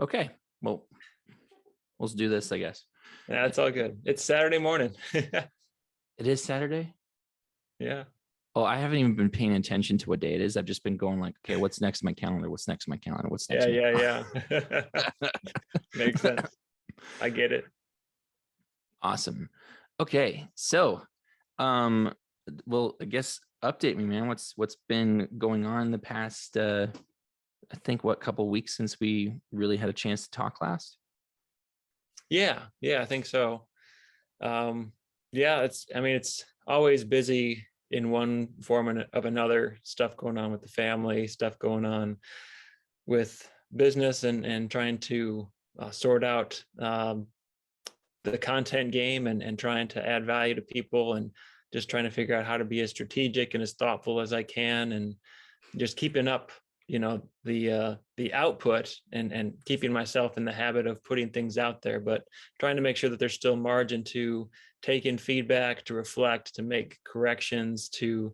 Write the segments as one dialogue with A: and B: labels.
A: Okay. Well, let's do this, I guess.
B: Yeah, it's all good. It's Saturday morning.
A: It is Saturday.
B: Yeah.
A: Oh, I haven't even been paying attention to what day it is. I've just been going like, okay, what's next on my calendar? What's next on my calendar? What's next?
B: Yeah. Makes sense. I get it.
A: Awesome. Okay. So, um, well, I guess update me, man. What's been going on the past I think couple weeks since we really had a chance to talk last?
B: Yeah, I think so. Yeah, it's always busy in one form of another, stuff going on with the family, stuff going on with business and trying to sort out the content game and trying to add value to people and just trying to figure out how to be as strategic and as thoughtful as I can and just keeping up, the output and keeping myself in the habit of putting things out there, but trying to make sure that there's still margin to take in feedback, to reflect, to make corrections, to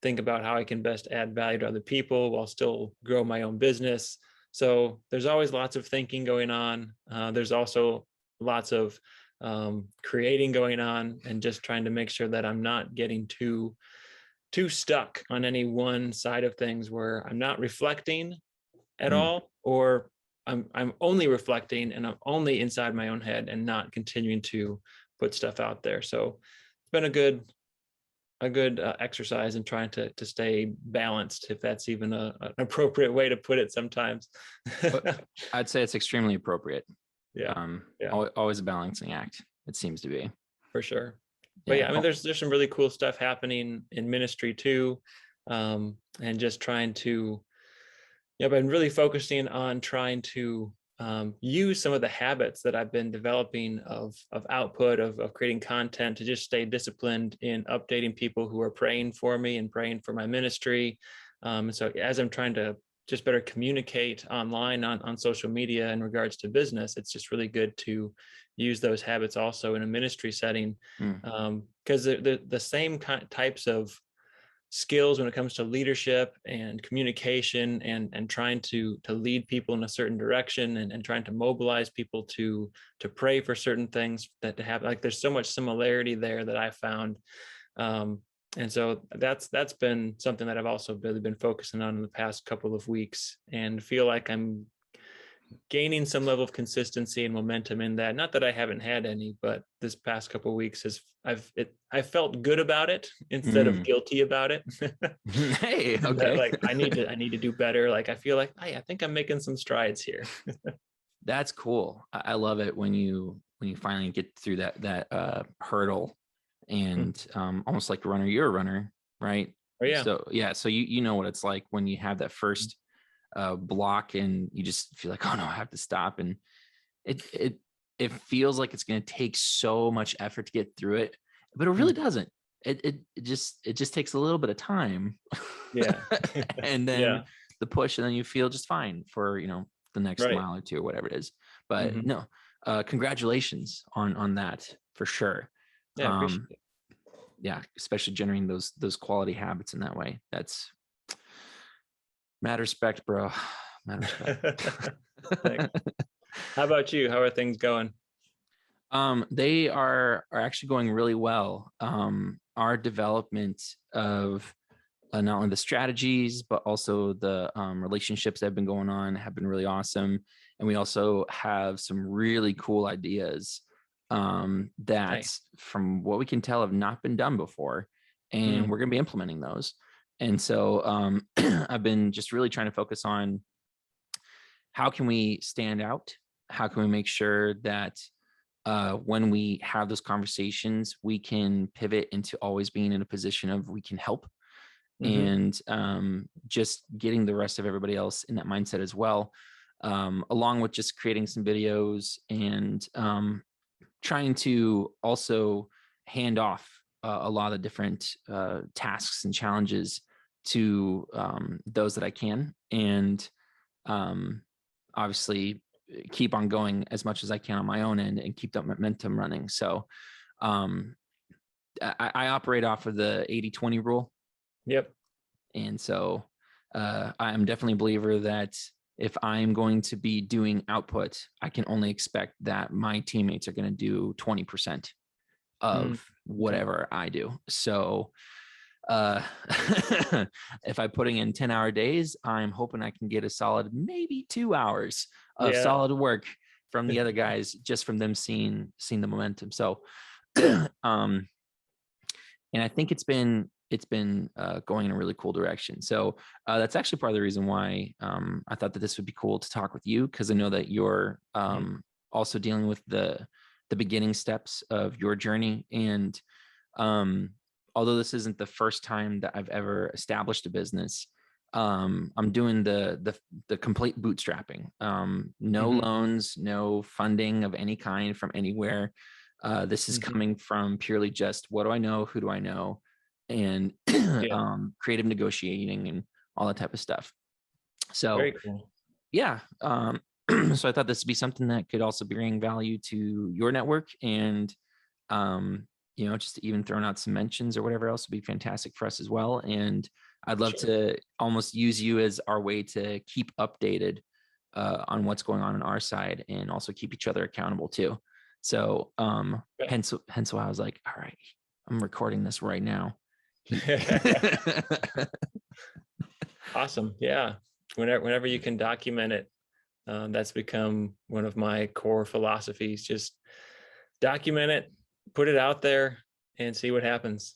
B: think about how I can best add value to other people while still grow my own business. So there's always lots of thinking going on. There's also lots of creating going on, and just trying to make sure that I'm not getting too stuck on any one side of things where I'm not reflecting at all, or I'm only reflecting and I'm only inside my own head and not continuing to put stuff out there. So it's been a good exercise in trying to stay balanced, if that's even an appropriate way to put it sometimes.
A: I'd say it's extremely appropriate.
B: Yeah.
A: Always a balancing act, it seems to be.
B: For sure. But yeah, I mean, there's some really cool stuff happening in ministry too. And just trying to, I've been really focusing on trying to use some of the habits that I've been developing of output, of creating content, to just stay disciplined in updating people who are praying for me and praying for my ministry. And so as I'm trying to just better communicate online on social media in regards to business, it's just really good to use those habits also in a ministry setting, because the same types of skills when it comes to leadership and communication and trying to lead people in a certain direction and trying to mobilize people to pray for certain things that to have, like, there's so much similarity there that I found. And so that's been something that I've also really been focusing on in the past couple of weeks, and feel like I'm gaining some level of consistency and momentum in that. Not that I haven't had any, but this past couple of weeks I felt good about it instead of guilty about it.
A: Hey, okay.
B: Like I need to do better. Like I feel like, hey, I think I'm making some strides here.
A: That's cool. I love it when you finally get through that hurdle, and almost like a runner, you're a runner, right?
B: Oh yeah.
A: So yeah, so you know what it's like when you have that first block and you just feel like, oh no, I have to stop, and it feels like it's going to take so much effort to get through it, but it really doesn't. It just takes a little bit of time.
B: Yeah.
A: And then the push, and then you feel just fine for the next mile or two or whatever it is. But no, congratulations on that for sure.
B: Yeah, appreciate it.
A: Yeah, especially generating those quality habits in that way. That's mad respect, bro. Mad respect.
B: How about you? How are things going?
A: They are actually going really well. Our development of not only the strategies, but also the relationships that have been going on have been really awesome. And we also have some really cool ideas that, from what we can tell, have not been done before. And we're going to be implementing those. And so I've been just really trying to focus on how can we stand out? How can we make sure that when we have those conversations, we can pivot into always being in a position of we can help, and just getting the rest of everybody else in that mindset as well, along with just creating some videos and trying to also hand off a lot of different tasks and challenges to those that I can, and obviously keep on going as much as I can on my own end and keep that momentum running. So I operate off of the 80-20 rule.
B: Yep.
A: And so I'm definitely a believer that if I'm going to be doing output, I can only expect that my teammates are going to do 20%
B: Mm,
A: of
B: okay.
A: whatever I do. So uh if I'm putting in 10-hour days, I'm hoping I can get a solid maybe 2 hours of
B: Yeah.
A: solid work from the other guys, just from them seeing the momentum. So um and I think it's been going in a really cool direction. So that's actually part of the reason why I thought that this would be cool to talk with you, because I know that you're
B: Mhm.
A: also dealing with the beginning steps of your journey. And um, although this isn't the first time that I've ever established a business, I'm doing the complete bootstrapping. No
B: Mhm.
A: loans, no funding of any kind from anywhere. This is
B: Mhm.
A: coming from purely just, what do I know, who do I know, and
B: Yeah.
A: creative negotiating and all that type of stuff. So
B: Very cool.
A: yeah, so I thought this would be something that could also bring value to your network, and um, just even throwing out some mentions or whatever else would be fantastic for us as well. And I'd love
B: Sure.
A: to almost use you as our way to keep updated on what's going on our side, and also keep each other accountable too. So
B: Okay.
A: hence why I was like, all right, I'm recording this right now. He
B: Awesome. Yeah. Whenever you can document it, that's become one of my core philosophies. Just document it, put it out there, and see what happens.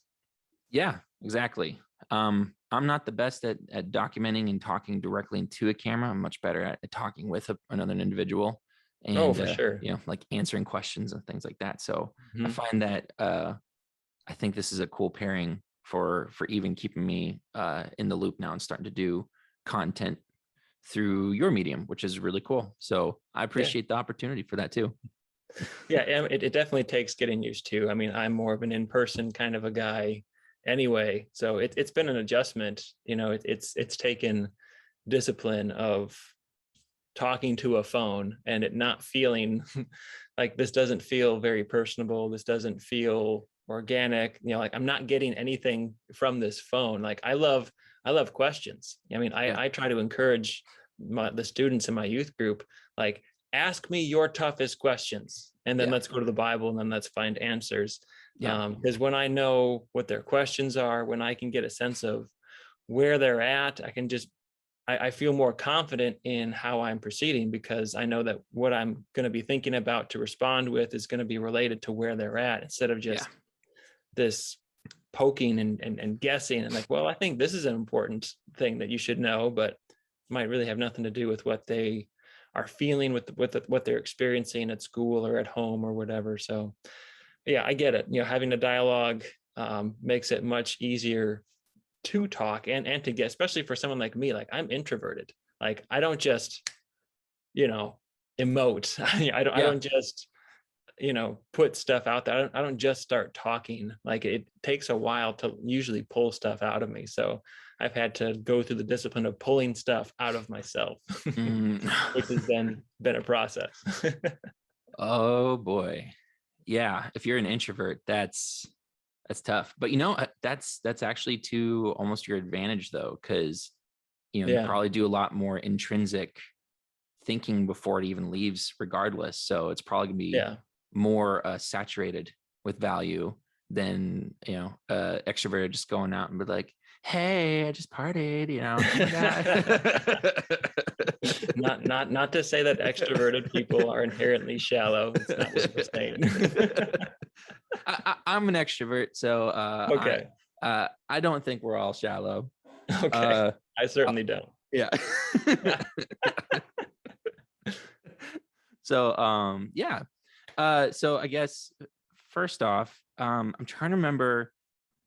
A: Yeah, exactly. I'm not the best at documenting and talking directly into a camera. I'm much better at talking with another individual,
B: Oh,
A: and
B: for sure.
A: like answering questions and things like that. So I
B: Mhm.
A: find that I think this is a cool pairing for even keeping me in the loop now and starting to do content through your medium, which is really cool. So I
B: Yeah.
A: appreciate the opportunity for that too.
B: Yeah. It definitely takes getting used to. I mean, I'm more of an in-person kind of a guy anyway. So it's been an adjustment. It's taken discipline of talking to a phone and it not feeling like, this doesn't feel very personable. This doesn't feel organic. Like I'm not getting anything from this phone. Like I love questions. I mean,
A: Yeah,
B: I try to encourage the students in my youth group, like, ask me your toughest questions, and then
A: yeah,
B: let's go to the Bible, and then let's find answers.
A: yeah,
B: Because when I know what their questions are, when I can get a sense of where they're at, I feel more confident in how I'm proceeding, because I know that what I'm going to be thinking about to respond with is going to be related to where they're at, instead of
A: yeah,
B: just this poking and guessing and like, well, I think this is an important thing that you should know, but might really have nothing to do with what they are feeling with what they're experiencing at school or at home or whatever. So yeah, I get it. Having a dialogue makes it much easier to talk and to get, especially for someone like me. Like, I'm introverted. Like, I don't just, you know, emote. I
A: yeah,
B: don't just, put stuff out there. I don't just start talking. Like, it takes a while to usually pull stuff out of me. So I've had to go through the discipline of pulling stuff out of myself,
A: Mm.
B: which has been a process.
A: Oh boy. Yeah, if you're an introvert, that's tough. But that's actually to almost your advantage though, because you
B: Yeah.
A: probably do a lot more intrinsic thinking before it even leaves regardless. So it's probably gonna be
B: Yeah.
A: more saturated with value than extroverted just going out and be like, hey, I just partied, oh my God.
B: Not to say that extroverted people are inherently shallow. It's not what we're saying.
A: I'm an extrovert, so
B: Okay.
A: I don't think we're all shallow.
B: Okay.
A: Uh,
B: I
A: uh,
B: certainly don't.
A: yeah. So yeah. So I guess first off, I'm trying to remember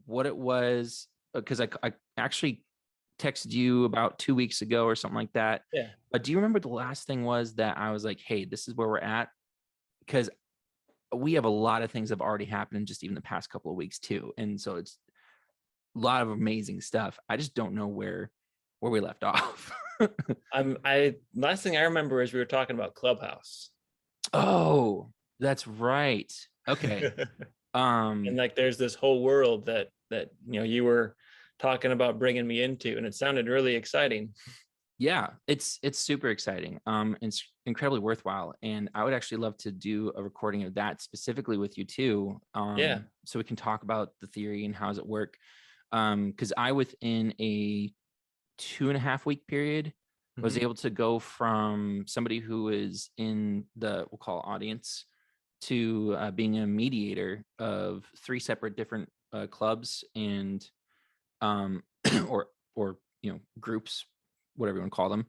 A: what it was, because I actually texted you about 2 weeks ago or something like that.
B: Yeah.
A: But do you remember the last thing was that I was like, hey, this is where we're at? Because we have a lot of things that have already happened in just even the past couple of weeks too. And so it's a lot of amazing stuff. I just don't know where we left off.
B: I last thing I remember is we were talking about Clubhouse.
A: Oh, that's right. Okay.
B: And
A: Um,
B: like, there's this whole world that you were talking about bringing me into, and it sounded really exciting.
A: Yeah, it's super exciting. It's incredibly worthwhile, and I would actually love to do a recording of that specifically with you too,
B: Yeah.
A: so we can talk about the theory and how does it work. Because I, within a 2.5 week period, was
B: Hmm.
A: able to go from somebody who is in the, we'll call, audience, to being a mediator of three separate different clubs and um, or groups, whatever you want to call them.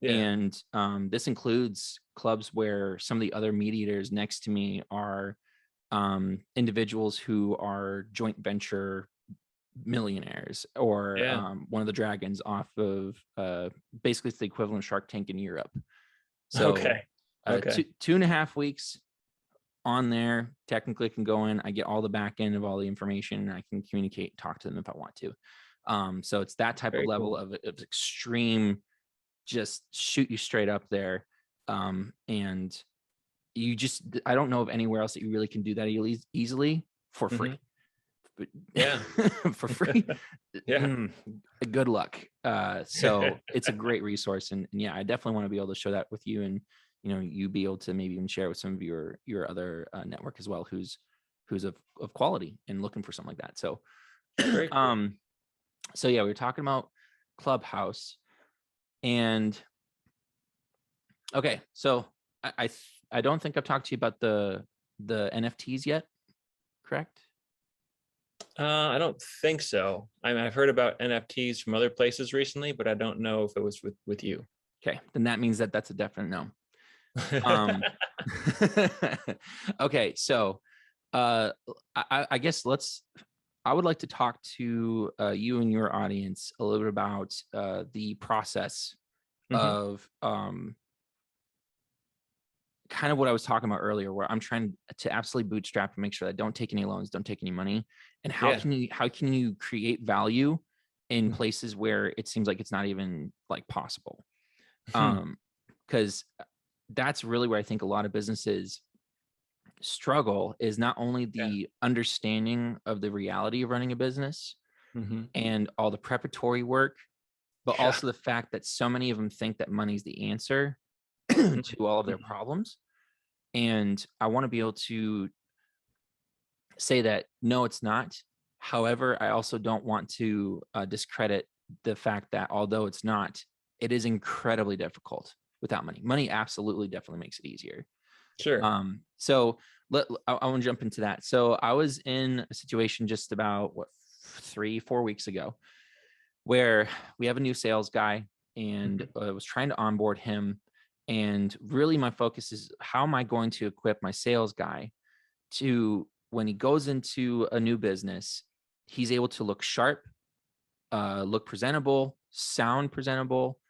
B: Yeah.
A: And this includes clubs where some of the other mediators next to me are individuals who are joint venture millionaires, or
B: Yeah.
A: one of the dragons off of basically it's the equivalent of Shark Tank in Europe. So
B: Okay. Okay.
A: 2.5 weeks on there, technically can go in. I get all the back end of all the information, and I can communicate, talk to them if I want to. So it's that type of
B: Very
A: level
B: cool.
A: of extreme, just shoot you straight up there. And I don't know of anywhere else that you really can do that easily for
B: Hmm.
A: free. But
B: Yeah.
A: for free,
B: Yeah.
A: good luck. So it's a great resource, and yeah, I definitely want to be able to show that with you, and you be able to maybe even share with some of your other network as well, who's of quality and looking for something like that. So
B: Very cool.
A: um so yeah, we were talking about Clubhouse, and okay, so I don't think I've talked to you about the NFTs yet, correct?
B: I don't think so. I mean, I've heard about NFTs from other places recently, but I don't know if it was with you.
A: Okay, then that means that that's a definite no. Um, okay, so uh, I guess I would like to talk to you and your audience a little bit about the process
B: Hmm.
A: of kind of what I was talking about earlier, where I'm trying to absolutely bootstrap and make sure that I don't take any loans, don't take any money, and
B: Yeah.
A: how can you create value in
B: Mhm.
A: places where it seems like it's not even like possible.
B: Hmm.
A: Because that's really where I think a lot of businesses struggle, is not only
B: Yeah.
A: the understanding of the reality of running a business
B: Hmm.
A: and all the preparatory work, but
B: Yeah.
A: also the fact that so many of them think that money's the answer to all of their
B: Mhm.
A: problems. And I want to be able to say that no, it's not. However, I also don't want to discredit the fact that although it's not, it is incredibly difficult without money. Money absolutely definitely makes it easier.
B: Sure.
A: So I want to jump into that. So I was in a situation just about 3-4 weeks ago where we have a new sales guy, and
B: Mhm.
A: I was trying to onboard him. And really, my focus is how am I going to equip my sales guy to, when he goes into a new business, he's able to look sharp, look presentable, sound presentable,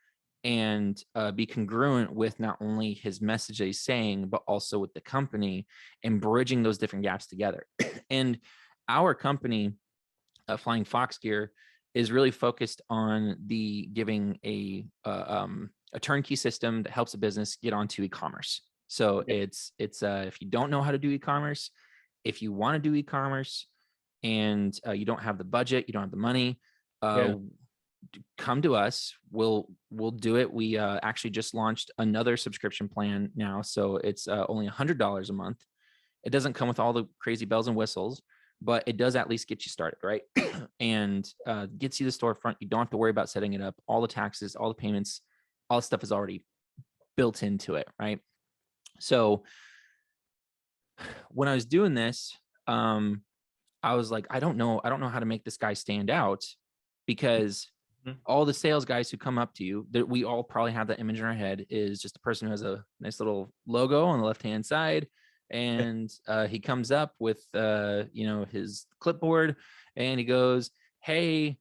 A: and be congruent with not only his message that he's saying, but also with the company, and bridging those different gaps together. And our company, Flying Fox Gear, is really focused on the giving a turnkey system that helps a business get onto e-commerce. So
B: Yeah.
A: it's if you don't know how to do e-commerce, if you want to do e-commerce, and you don't have the budget, you don't have the money, uh,
B: Yeah.
A: come to us. We'll do it. We actually just launched another subscription plan now, so it's only $100 a month. It doesn't come with all the crazy bells and whistles, but it does at least get you started, right? And gets you the storefront. You don't have to worry about setting it up. All the taxes, all the payments, all the stuff is already built into it, right? So when I was doing this, um, I was like, I don't know how to make this guy stand out, because
B: Mhm.
A: all the sales guys who come up to you, that we all probably have that image in our head, is just a person who has a nice little logo on the left hand side, and he comes up with his clipboard, and he goes, "Hey,"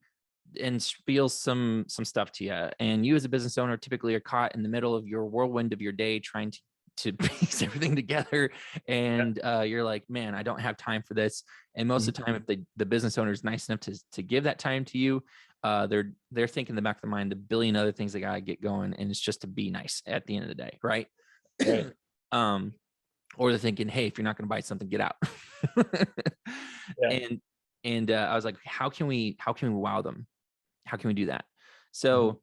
A: and spiels some stuff to you. And you, as a business owner, typically are caught in the middle of your whirlwind of your day, trying to piece everything together,
B: Yeah.
A: and you're like, man, I don't have time for this. And most of the time,
B: Mhm.
A: if the business owner is nice enough to give that time to you, they're thinking in the back of their mind the billion other things they gotta get going, and it's just to be nice at the end of the day, right?
B: Right.
A: um or they're thinking, hey, if you're not going to buy something, get out.
B: Yeah.
A: and I was like, how can we wow them? How can we do that?
B: Mhm.
A: So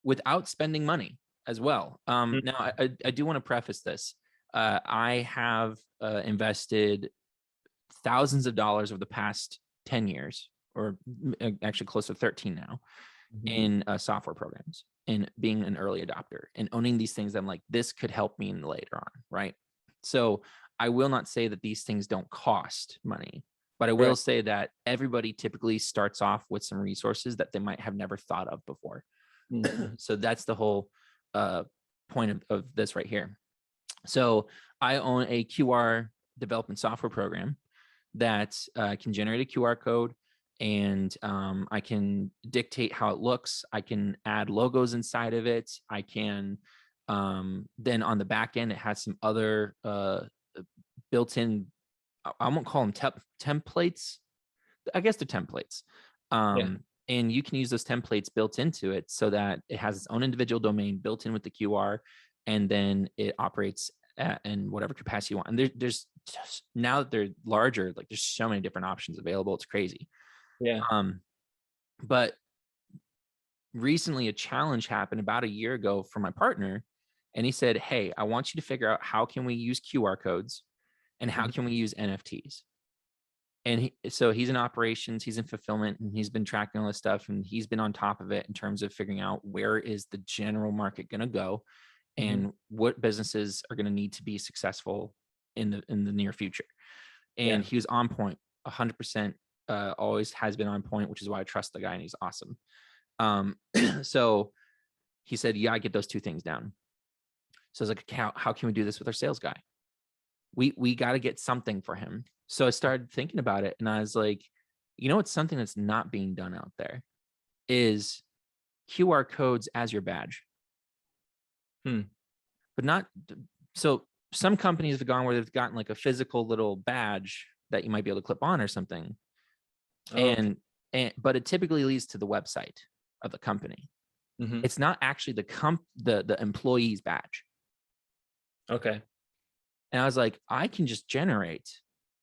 A: without spending money as well.
B: Mm.
A: Now, I do want to preface this. I have invested thousands of dollars over the past 10 years, or actually close to 13 now,
B: Mhm.
A: in software programs and being an early adopter and owning these things. I'm like, this could help me later on, right? So I will not say that these things don't cost money, but I will
B: Right.
A: say that everybody typically starts off with some resources that they might have never thought of before.
B: Mhm.
A: So that's the whole point of this right here. So I own a QR development software program that can generate a QR code, and I can dictate how it looks. I can add logos inside of it. I can then on the back end, it has some other built-in, I won't call them templates. I guess they're templates.
B: Yeah.
A: And you can use those templates built into it so that it has its own individual domain built in with the QR, and then it operates in whatever capacity you want. And there's just, now that they're larger, like there's so many different options available. It's crazy.
B: Yeah.
A: But recently a challenge happened about a year ago for my partner, and he said, "Hey, I want you to figure out how can we use QR codes and how
B: Mhm.
A: can we use NFTs." And so he's in operations, he's in fulfillment, and he's been tracking all this stuff, and he's been on top of it in terms of figuring out where is the general market going to go
B: Mhm.
A: and what businesses are going to need to be successful in the near future. And
B: Yeah.
A: he was on point 100%, always has been on point, which is why I trust the guy, and he's awesome. So he said, "Yeah, I get those two things down." So I was like, how can we do this with our sales guy? We got to get something for him. So I started thinking about it, and I was like, it's something that's not being done out there is QR codes as your badge,
B: Hmm.
A: but not. So some companies have gone where they've gotten like a physical little badge that you might be able to clip on or something,
B: Oh, okay.
A: and but it typically leads to the website of the company.
B: Mhm.
A: It's not actually the employee's badge.
B: Okay.
A: And I was like, I can just generate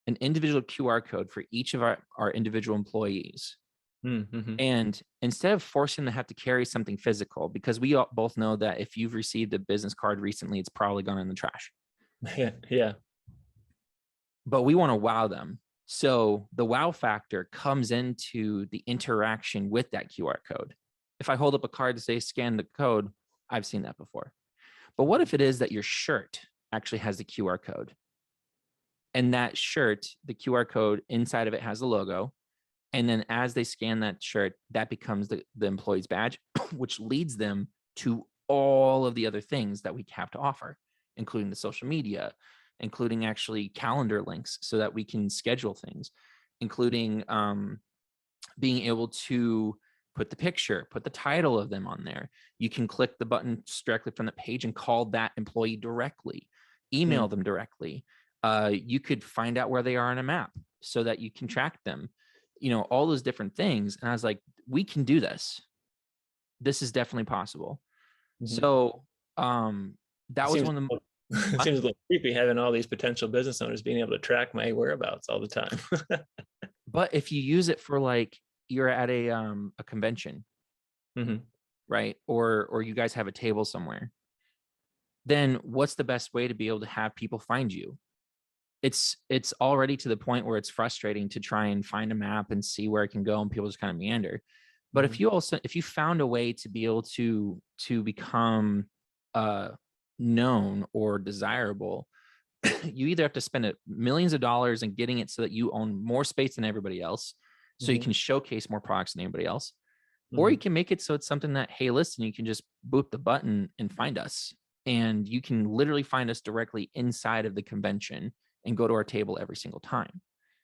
A: an individual QR code for each of our individual employees.
B: Mhm.
A: And instead of forcing them to have to carry something physical, because we all both know that if you've received a business card recently, it's probably gone in the trash.
B: Yeah. Yeah.
A: But we want to wow them. So the wow factor comes into the interaction with that QR code. If I hold up a card to say scan the code, I've seen that before. But what if it is that your shirt actually has the QR code? And that shirt, the QR code inside of it has a logo. And then as they scan that shirt, that becomes the employee's badge, which leads them to all of the other things that we have to offer, including the social media, including actually calendar links so that we can schedule things, including being able to put the picture, put the title of them on there. You can click the button directly from the page and call that employee directly,
B: Hmm.
A: email them directly. You could find out where they are on a map so that you can track them, all those different things. And I was like, we can do this. This is definitely possible.
B: Mhm.
A: So
B: It
A: that was
B: seems
A: one of the,
B: it
A: what?
B: seems a little creepy having all these potential business owners being able to track my whereabouts all the time.
A: But if you use it for like, you're at a convention,
B: Mhm.
A: right? Or you guys have a table somewhere, then what's the best way to be able to have people find you? It's already to the point where it's frustrating to try and find a map and see where it can go, and people just kind of meander. But
B: Mhm.
A: if you found a way to be able to become known or desirable, you either have to spend millions of dollars in getting it so that you own more space than everybody else, so you
B: Mhm.
A: can showcase more products than anybody else, or you
B: Mhm.
A: can make it so it's something that, hey, listen, you can just boop the button and find us. And you can literally find us directly inside of the convention and go to our table every single time.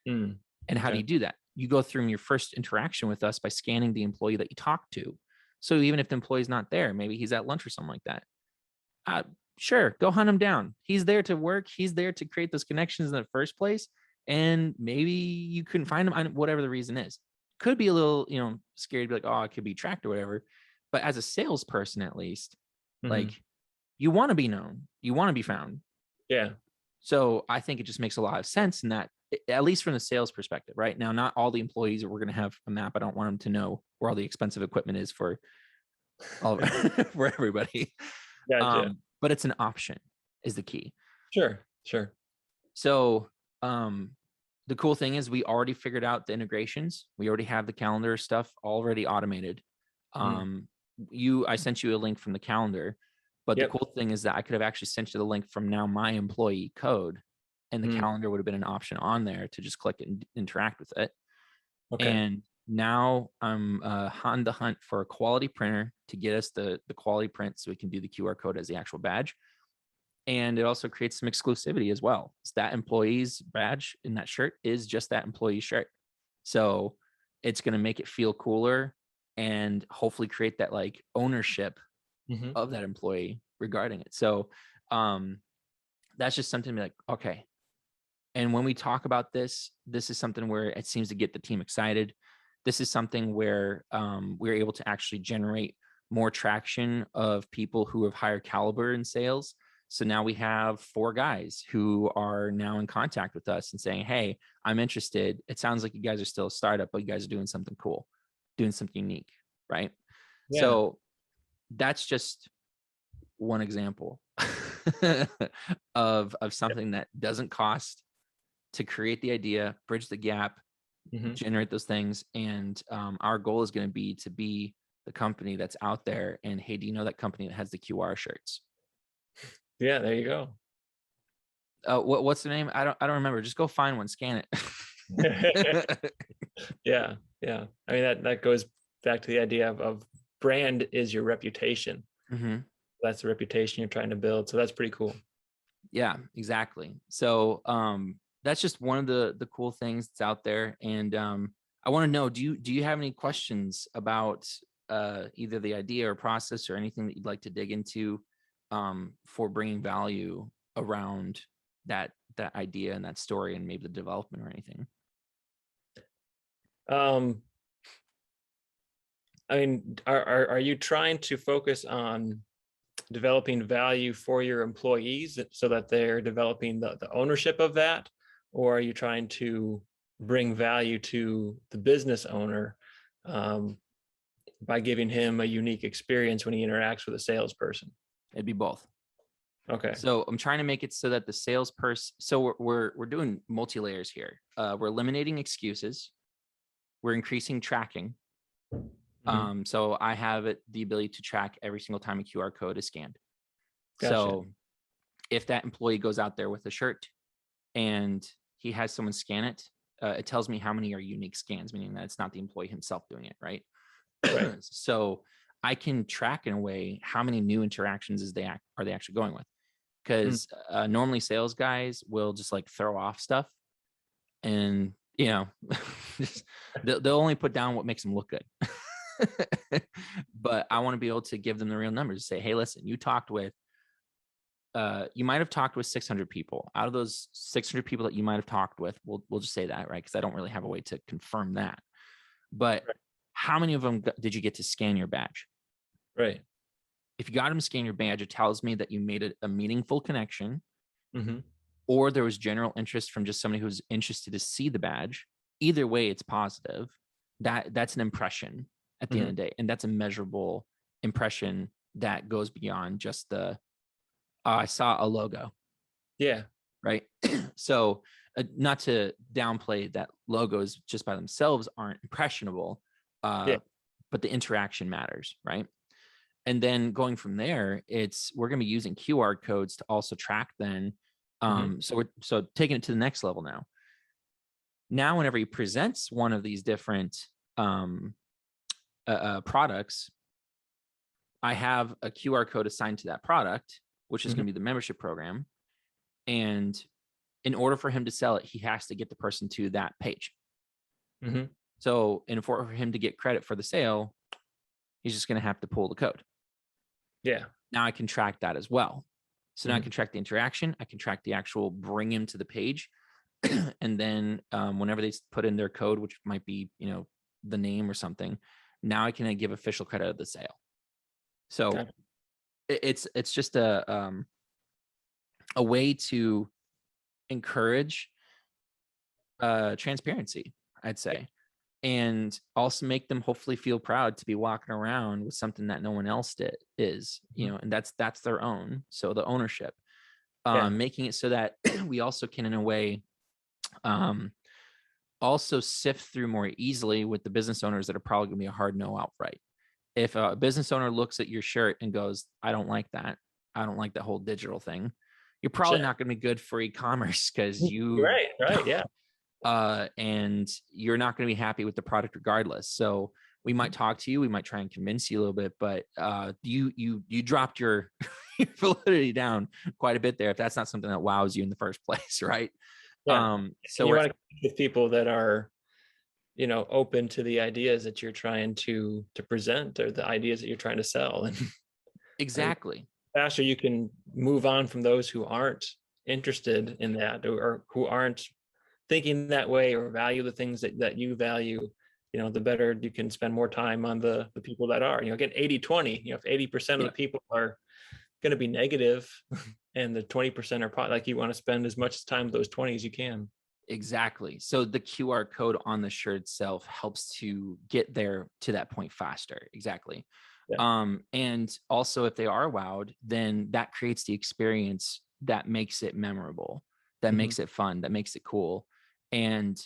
B: Mm.
A: And how do
B: Okay.
A: you do that? You go through your first interaction with us by scanning the employee that you talk to. So even if the employee's not there, maybe he's at lunch or something like that. Uh, sure, go hunt him down. He's there to work. He's there to create those connections in the first place. And maybe you couldn't find him, whatever the reason is. Could be a little, scary to be like, oh, it could be tracked or whatever. But as a salesperson, at least,
B: Mhm.
A: like, you want to be known, you want to be found.
B: Yeah.
A: So I think it just makes a lot of sense in that, at least from the sales perspective, right? Now, not all the employees, we're going to have a map. I don't want them to know where all the expensive equipment is for all for everybody.
B: Gotcha.
A: But it's an option is the key.
B: Sure, sure.
A: So the cool thing is we already figured out the integrations. We already have the calendar stuff already automated.
B: Mm,
A: Um, I sent you a link from the calendar, but the
B: yep.
A: cool thing is that I could have actually sent you the link from now my employee code, and the
B: Mm,
A: calendar would have been an option on there to just click and interact with it.
B: okay.
A: And now I'm on the hunt for a quality printer to get us the quality print so we can do the QR code as the actual badge. And it also creates some exclusivity as well. It's that employee's badge in that shirt is just that employee shirt. So it's going to make it feel cooler and hopefully create that like ownership
B: Hmm.
A: of that employee regarding it. So um, that's just something to be like, okay. And when we talk about this, this is something where it seems to get the team excited. This is something where we're able to actually generate more traction of people who have higher caliber in sales. So now we have 4 guys who are now in contact with us and saying, hey, I'm interested. It sounds like you guys are still a startup, but you guys are doing something cool, doing something unique, right?
B: Yeah.
A: So that's just one example of something that doesn't cost to create the idea, bridge the gap,
B: Hmm.
A: generate those things. And our goal is going to be the company that's out there. And hey, do you know that company that has the QR shirts?
B: Yeah, there you go.
A: What's the name? I don't remember. Just go find one, scan it.
B: Yeah, yeah. I mean, that goes back to the idea of brand is your reputation.
A: Hmm.
B: That's the reputation you're trying to build. So that's pretty cool.
A: Yeah, exactly. So that's just one of the cool things that's out there. And I want to know, do you have any questions about either the idea or process or anything that you'd like to dig into for bringing value around that idea and that story and maybe the development or anything?
B: Um, I mean, are you trying to focus on developing value for your employees so that they're developing the ownership of that? Or are you trying to bring value to the business owner um, by giving him a unique experience when he interacts with a salesperson?
A: It'd be both.
B: Okay.
A: So I'm trying to make it so that the salesperson. So we're doing multi layers here. We're eliminating excuses. We're increasing tracking.
B: Hmm.
A: So I have the ability to track every single time a QR code is scanned.
B: Gotcha.
A: So if that employee goes out there with a shirt and he has someone scan it, it tells me how many are unique scans, meaning that it's not the employee himself doing it, right?
B: Right.
A: So I can track in a way how many new interactions are they actually going with?
B: Mm.
A: Because normally sales guys will just like throw off stuff, and just, they'll only put down what makes them look good. But I want to be able to give them the real numbers. Say, hey, listen, you might have talked with 600 people. Out of those 600 people that you might have talked with, we'll just say that, right? Because I don't really have a way to confirm that. But
B: Right.
A: how many of them did you get to scan your badge?
B: Right.
A: If you got them to scan your badge, it tells me that you made a meaningful connection,
B: Hmm.
A: or there was general interest from just somebody who's interested to see the badge. Either way, it's positive. That's an impression at the end
B: Hmm.
A: of the day, and that's a measurable impression that goes beyond just the I saw a logo,
B: Yeah.
A: right? So not to downplay that logos just by themselves aren't impressionable,
B: Yeah.
A: uh, but the interaction matters, right? And then going from there, we're going to be using QR codes to also track then.
B: Hmm.
A: So taking it to the next level now. Now, whenever he presents one of these different um, products, I have a QR code assigned to that product, which is
B: Hmm.
A: going to be the membership program. And in order for him to sell it, he has to get the person to that page.
B: Hmm.
A: So, in order for him to get credit for the sale, he's just going to have to pull the code.
B: Yeah.
A: Now I can track that as well. So now I
B: Hmm.
A: can track the interaction. I can track the actual bring him to the page. And then whenever they put in their code, which might be, the name or something, now I can give official credit of the sale. So
B: Gotcha.
A: it's just a way to encourage transparency, I'd
B: Yeah.
A: say. and also make them hopefully feel proud to be walking around with something that no one else is,
B: Mhm.
A: and that's their own. So the ownership,
B: Yeah.
A: making it so that we also can, in a way, um, also sift through more easily with the business owners that are probably going to be a hard no outright. If a business owner looks at your shirt and goes, I don't like that, I don't like the whole digital thing, you're
B: Sure.
A: probably not going to be good for e-commerce, because you
B: Right. Right. Yeah.
A: and you're not going to be happy with the product regardless. So we might talk to you, we might try and convince you a little bit, but you dropped your, your validity down quite a bit there if that's not something that wows you in the first place, right?
B: Yeah.
A: So
B: And you
A: we're
B: want to keep with people that are, open to the ideas that you're trying to present, or the ideas that you're trying to sell. And
A: exactly.
B: faster you can move on from those who aren't interested in that, or who aren't thinking that way or value the things that you value, the better you can spend more time on the people that are, again, 80/20. If 80% of the
A: Yeah,
B: people are going to be negative, and the 20% are like, you want to spend as much time with those 20 as you can.
A: exactly. So the QR code on the shirt itself helps to get there to that point faster. Exactly.
B: Yeah.
A: And also, if they are wowed, then that creates the experience that makes it memorable, that
B: Hmm.
A: makes it fun, that makes it cool. And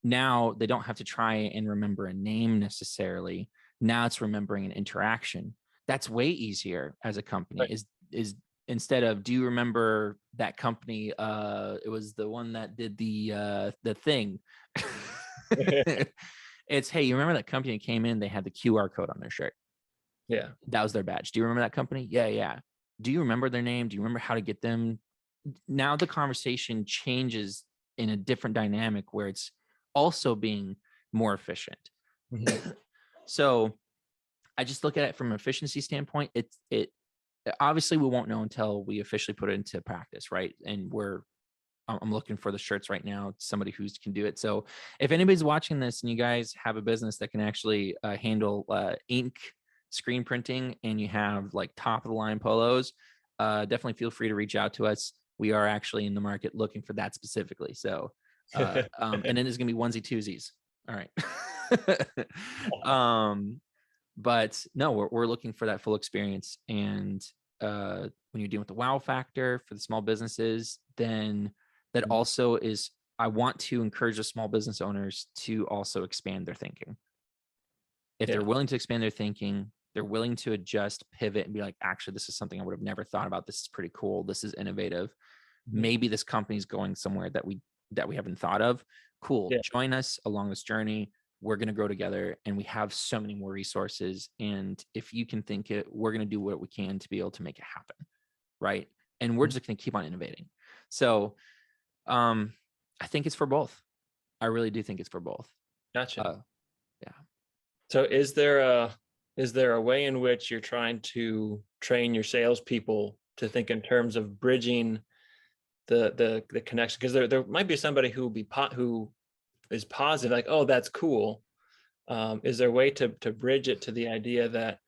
A: now they don't have to try and remember a name necessarily. Now it's remembering an interaction. That's way easier as a company.
B: Right.
A: Is instead of, do you remember that company? It was the one that did the thing. It's, hey, you remember that company that came in? They had the QR code on their shirt.
B: Yeah.
A: That was their badge. Do you remember that company? Yeah, yeah. Do you remember their name? Do you remember how to get them? Now the conversation changes in a different dynamic where it's also being more efficient.
B: Hmm.
A: So I just look at it from an efficiency standpoint. It obviously we won't know until we officially put it into practice, right? And I'm looking for the shirts right now, somebody who can do it. So if anybody's watching this and you guys have a business that can actually handle ink screen printing, and you have like top of the line polos, definitely feel free to reach out to us. We are actually in the market looking for that specifically. So, and then there's gonna be onesie twosies. All right. But no, we're looking for that full experience. And when you're dealing with the wow factor for the small businesses, then that also is, I want to encourage the small business owners to also expand their thinking. If they're
B: Yeah.
A: willing to expand their thinking, they're willing to adjust, pivot, and be like, actually, this is something I would have never thought about. This is pretty cool. This is innovative.
B: Mhm.
A: Maybe this company's going somewhere that we haven't thought of. Cool.
B: Yeah.
A: Join us along this journey. We're going to grow together, and we have so many more resources. And if you can think it, we're going to do what we can to be able to make it happen. Right. And we're
B: Mhm.
A: just going to keep on innovating. So I think it's for both. I really do think it's for both.
B: Gotcha.
A: Uh, yeah.
B: So is there a way in which you're trying to train your salespeople to think in terms of bridging the connection? Because there might be somebody who will be who is positive, like, oh, that's cool. Is there a way to bridge it to the idea that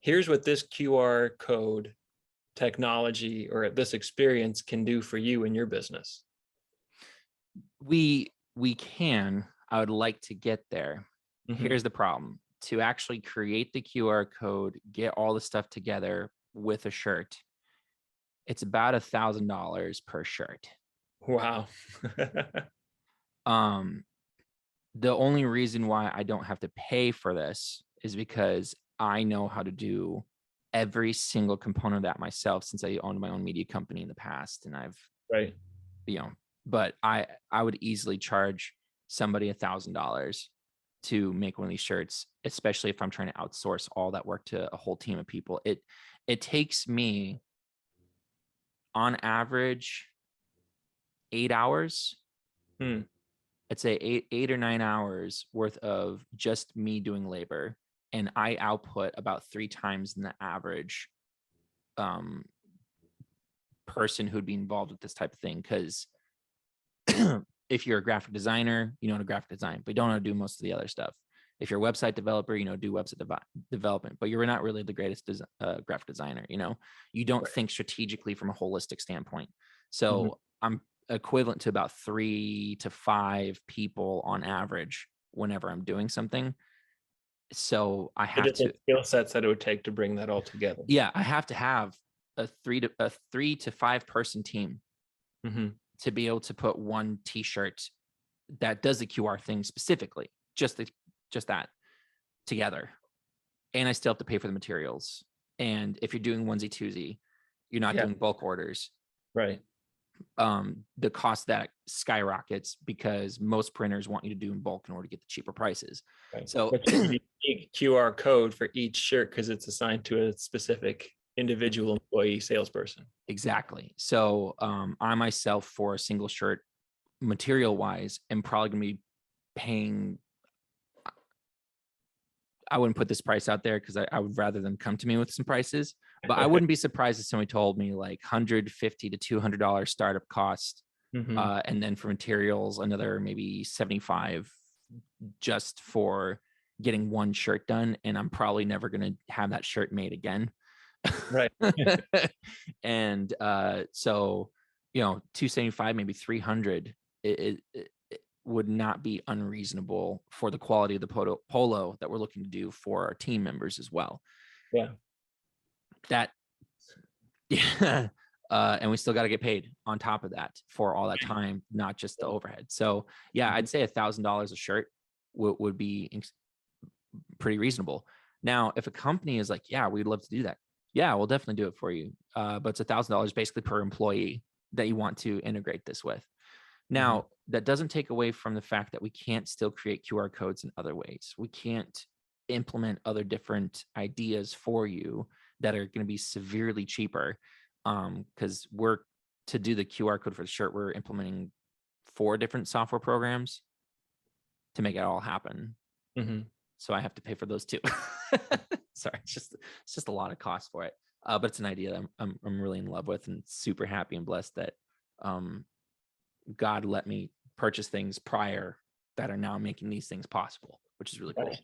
B: here's what this QR code technology or this experience can do for you in your business?
A: We can. I would like to get there.
B: Hmm.
A: Here's the problem. To actually create the QR code, get all the stuff together with a shirt, it's about $1,000 per shirt.
B: Wow.
A: Um, the only reason why I don't have to pay for this is because I know how to do every single component of that myself, since I owned my own media company in the past. And I've,
B: Right.
A: you know, but I would easily charge somebody $1,000 to make one of these shirts, especially if I'm trying to outsource all that work to a whole team of people. It takes me on average 8 hours.
B: Hmm.
A: I'd say eight or 9 hours worth of just me doing labor, and I output about 3 times than the average um, person who'd be involved with this type of thing. Because if you're a graphic designer, you know how to graphic design, but you don't know how to do most of the other stuff. If you're a website developer, do website development, but you're not really the greatest graphic designer. You don't
B: Right.
A: think strategically from a holistic standpoint.
B: Mhm.
A: So I'm equivalent to about 3 to 5 people on average whenever I'm doing something. So I
B: The
A: have to,
B: different skill sets that it would take to bring that all together.
A: yeah, I have to have a 3 to 5 person team
B: Mm-hmm.
A: to be able to put one t-shirt that does the QR thing specifically, just that together. And I still have to pay for the materials. And if you're doing onesie twosie, you're not
B: Yeah.
A: doing bulk orders.
B: Right.
A: The cost of that skyrockets because most printers want you to do in bulk in order to get the cheaper prices.
B: Right.
A: So
B: But you need a unique QR code for each shirt because it's assigned to a specific individual employee salesperson.
A: exactly. So I myself, for a single shirt, material wise, am probably going to be paying. I wouldn't put this price out there because I would rather them come to me with some prices, but I wouldn't be surprised if somebody told me like $150 to $200 startup cost.
B: Mm-hmm.
A: And then for materials, another maybe 75 just for getting one shirt done. And I'm probably never going to have that shirt made again.
B: Right.
A: And so, 275, maybe 300, it would not be unreasonable for the quality of the polo that we're looking to do for our team members as well.
B: Yeah.
A: That, yeah. And we still got to get paid on top of that for all that time, not just the overhead. So yeah, I'd say $1,000 a shirt would be pretty reasonable. Now, if a company is like, yeah, we'd love to do that. Yeah, we'll definitely do it for you. But it's $1,000 basically per employee that you want to integrate this with. Now, that doesn't take away from the fact that we can't still create QR codes in other ways. We can't implement other different ideas for you that are going to be severely cheaper. Because to do the QR code for the shirt, we're implementing 4 different software programs to make it all happen.
B: Mm-hmm.
A: So I have to pay for those too. Sorry, it's just a lot of cost for it. But it's an idea that I'm really in love with and super happy and blessed that God let me purchase things prior that are now making these things possible, which is really cool.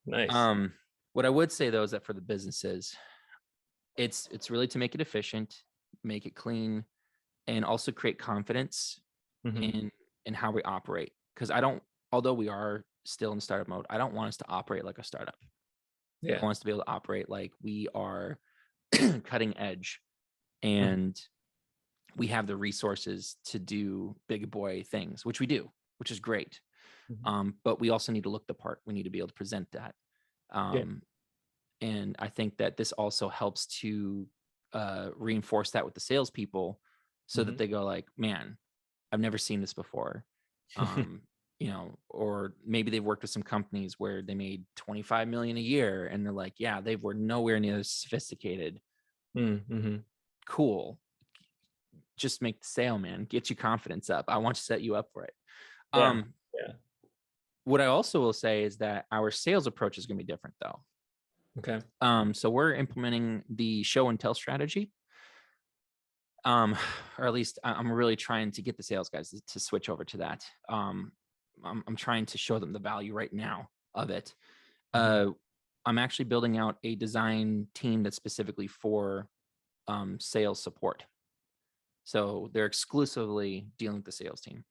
B: Nice.
A: What I would say though is that for the businesses, it's really to make it efficient, make it clean, and also create confidence in how we operate. Because although we are still in startup mode, I don't want us to operate like a startup.
B: Yeah.
A: I want us to be able to operate like we are cutting edge and we have the resources to do big boy things, which we do, which is great. But we also need to look the part. We need to be able to present that. And I think that this also helps to reinforce that with the salespeople so that they go like, man, I've never seen this before. Or maybe they've worked with some companies where they made 25 million a year and they're like, yeah, they were nowhere near as sophisticated. Cool. Just make the sale, man. Get your confidence up. I want to set you up for it. What I also will say is that our sales approach is going to be different though.
B: Okay.
A: So we're implementing the show and tell strategy. Or at least I'm really trying to get the sales guys to switch over to that. I'm trying to show them the value right now of it. I'm actually building out a design team that's specifically for sales support. So they're exclusively dealing with the sales team.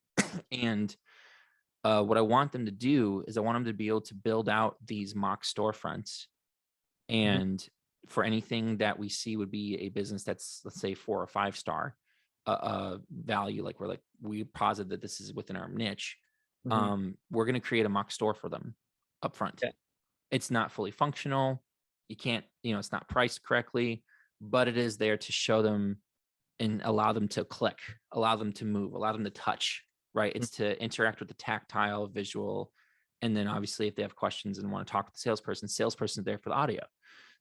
A: And what I want them to do is I want them to be able to build out these mock storefronts. And for anything that we see would be a business that's, let's say, 4 or 5 star value, like we posit that this is within our niche, we're going to create a mock store for them up front. It's not fully functional. You can't, it's not priced correctly, but it is there to show them and allow them to click, allow them to move, allow them to touch, right? It's to interact with the tactile, visual, and then obviously if they have questions and want to talk with the salesperson is there for the audio.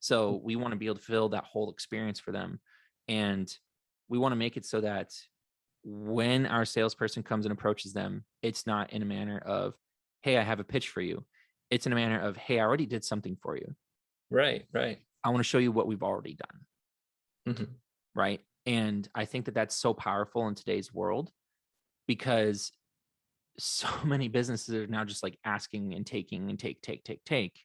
A: So we want to be able to fill that whole experience for them. And we want to make it so that when our salesperson comes and approaches them, it's not in a manner of, hey, I have a pitch for you. It's in a manner of, hey, I already did something for you.
B: Right.
A: I want to show you what we've already done. Right. And I think that that's so powerful in today's world because so many businesses are now just like asking and taking and take.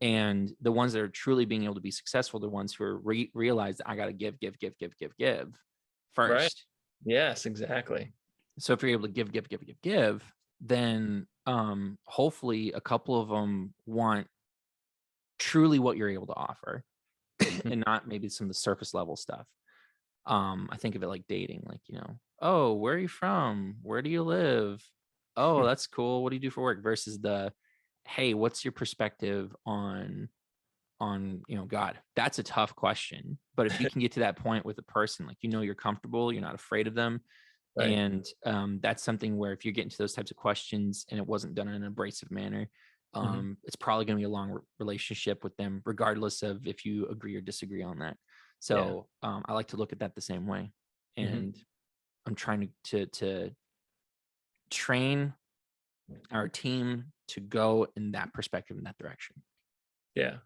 A: And the ones that are truly being able to be successful, the ones who are realize that I got to give first.
B: Right. Yes, exactly.
A: So if you're able to give, then hopefully a couple of them want truly what you're able to offer
B: Mhm.
A: and not maybe some of the surface level stuff. I think of it like dating, like, oh, where are you from? Where do you live? Oh, that's cool. What do you do for work? Versus the, hey, what's your perspective on God? That's a tough question. But if you can get to that point with a person, like, you're comfortable, you're not afraid of them.
B: Right.
A: And that's something where if you're getting to those types of questions and it wasn't done in an abrasive manner,
B: Mhm.
A: it's probably going to be a long relationship with them, regardless of if you agree or disagree on that.
B: Yeah.
A: So I like to look at that the same way.
B: Mhm.
A: And I'm trying to train our team to go in that perspective, in that direction.
B: Yeah.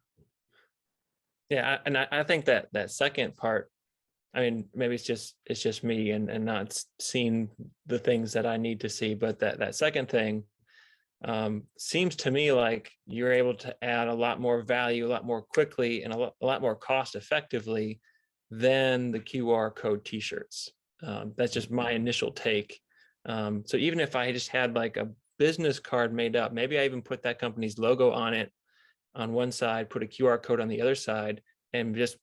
B: Yeah. And I think that that second part, I mean, maybe it's just me and not seeing the things that I need to see, but that second thing seems to me like you're able to add a lot more value, a lot more quickly, and a lot more cost effectively than the QR code T-shirts. That's just my initial take. So even if I just had like a business card made up, maybe I even put that company's logo on it on one side, put a QR code on the other side, and just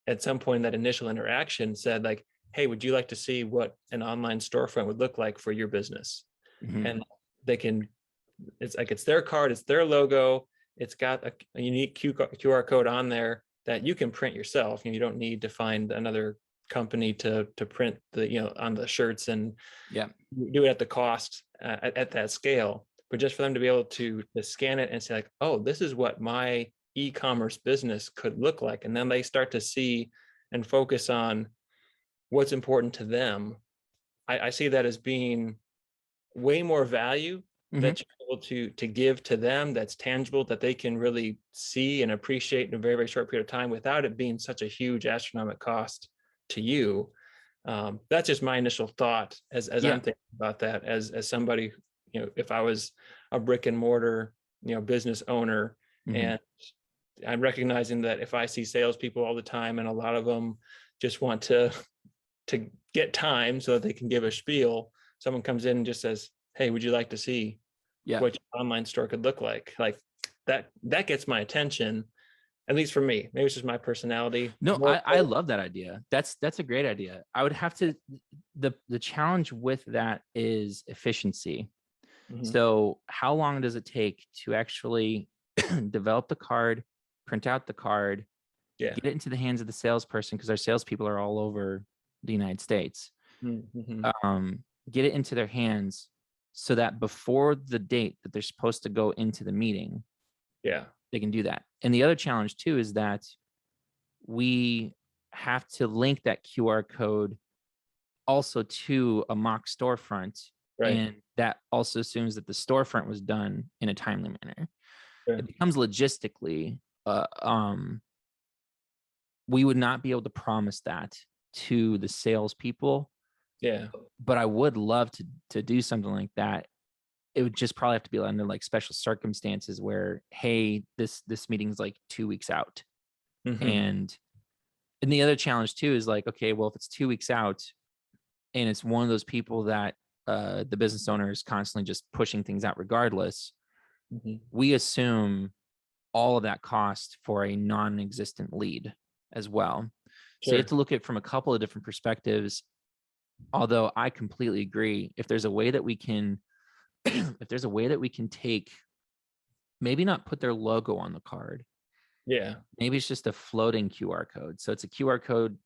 B: at some point in that initial interaction said like, hey, would you like to see what an online storefront would look like for your business?
A: Mm-hmm.
B: And they can, it's like, it's their card, it's their logo, it's got a unique QR code on there that you can print yourself, and you don't need to find another company to print the, on the shirts and
A: Yeah.
B: do it at the cost at that scale. But just for them to be able to scan it and say like, oh, this is what my e-commerce business could look like, and then they start to see and focus on what's important to them. I see that as being way more value
A: Mm-hmm.
B: that you're able to give to them, that's tangible, that they can really see and appreciate in a very, very short period of time without it being such a huge astronomical cost to you. That's just my initial thought as
A: Yeah.
B: I'm thinking about that as somebody, if I was a brick and mortar, business owner,
A: Mm-hmm.
B: and I'm recognizing that if I see salespeople all the time and a lot of them just want to get time so that they can give a spiel, someone comes in and just says, hey, would you like to see
A: Yeah.
B: what your online store could look like? Like that gets my attention, at least for me. Maybe it's just my personality.
A: No,
B: More,
A: I love that idea. That's a great idea. I would have to, the challenge with that is efficiency.
B: Mhm.
A: So how long does it take to actually develop the card, print out the card,
B: Yeah.
A: get it into the hands of the salesperson, because our salespeople are all over the United States.
B: Mhm.
A: Get it into their hands so that before the date that they're supposed to go into the meeting,
B: Yeah.
A: they can do that. And the other challenge too is that we have to link that QR code also to a mock storefront.
B: Right.
A: And that also assumes that the storefront was done in a timely manner.
B: Sure.
A: It becomes logistically, we would not be able to promise that to the salespeople,
B: Yeah.
A: but I would love to do something like that. It would just probably have to be under like special circumstances where, hey, this meeting's like 2 weeks out.
B: Mhm.
A: And the other challenge too is like, okay, well, if it's 2 weeks out and it's one of those people that the business owner is constantly just pushing things out regardless,
B: Mhm.
A: we assume all of that cost for a non-existent lead as well. So you have
B: Sure.
A: to look at it from a couple of different perspectives. Although I completely agree, if there's a way that we can, if there's a way that we can take, maybe not put their logo on the card,
B: Yeah.
A: maybe it's just a floating QR code. So it's a QR code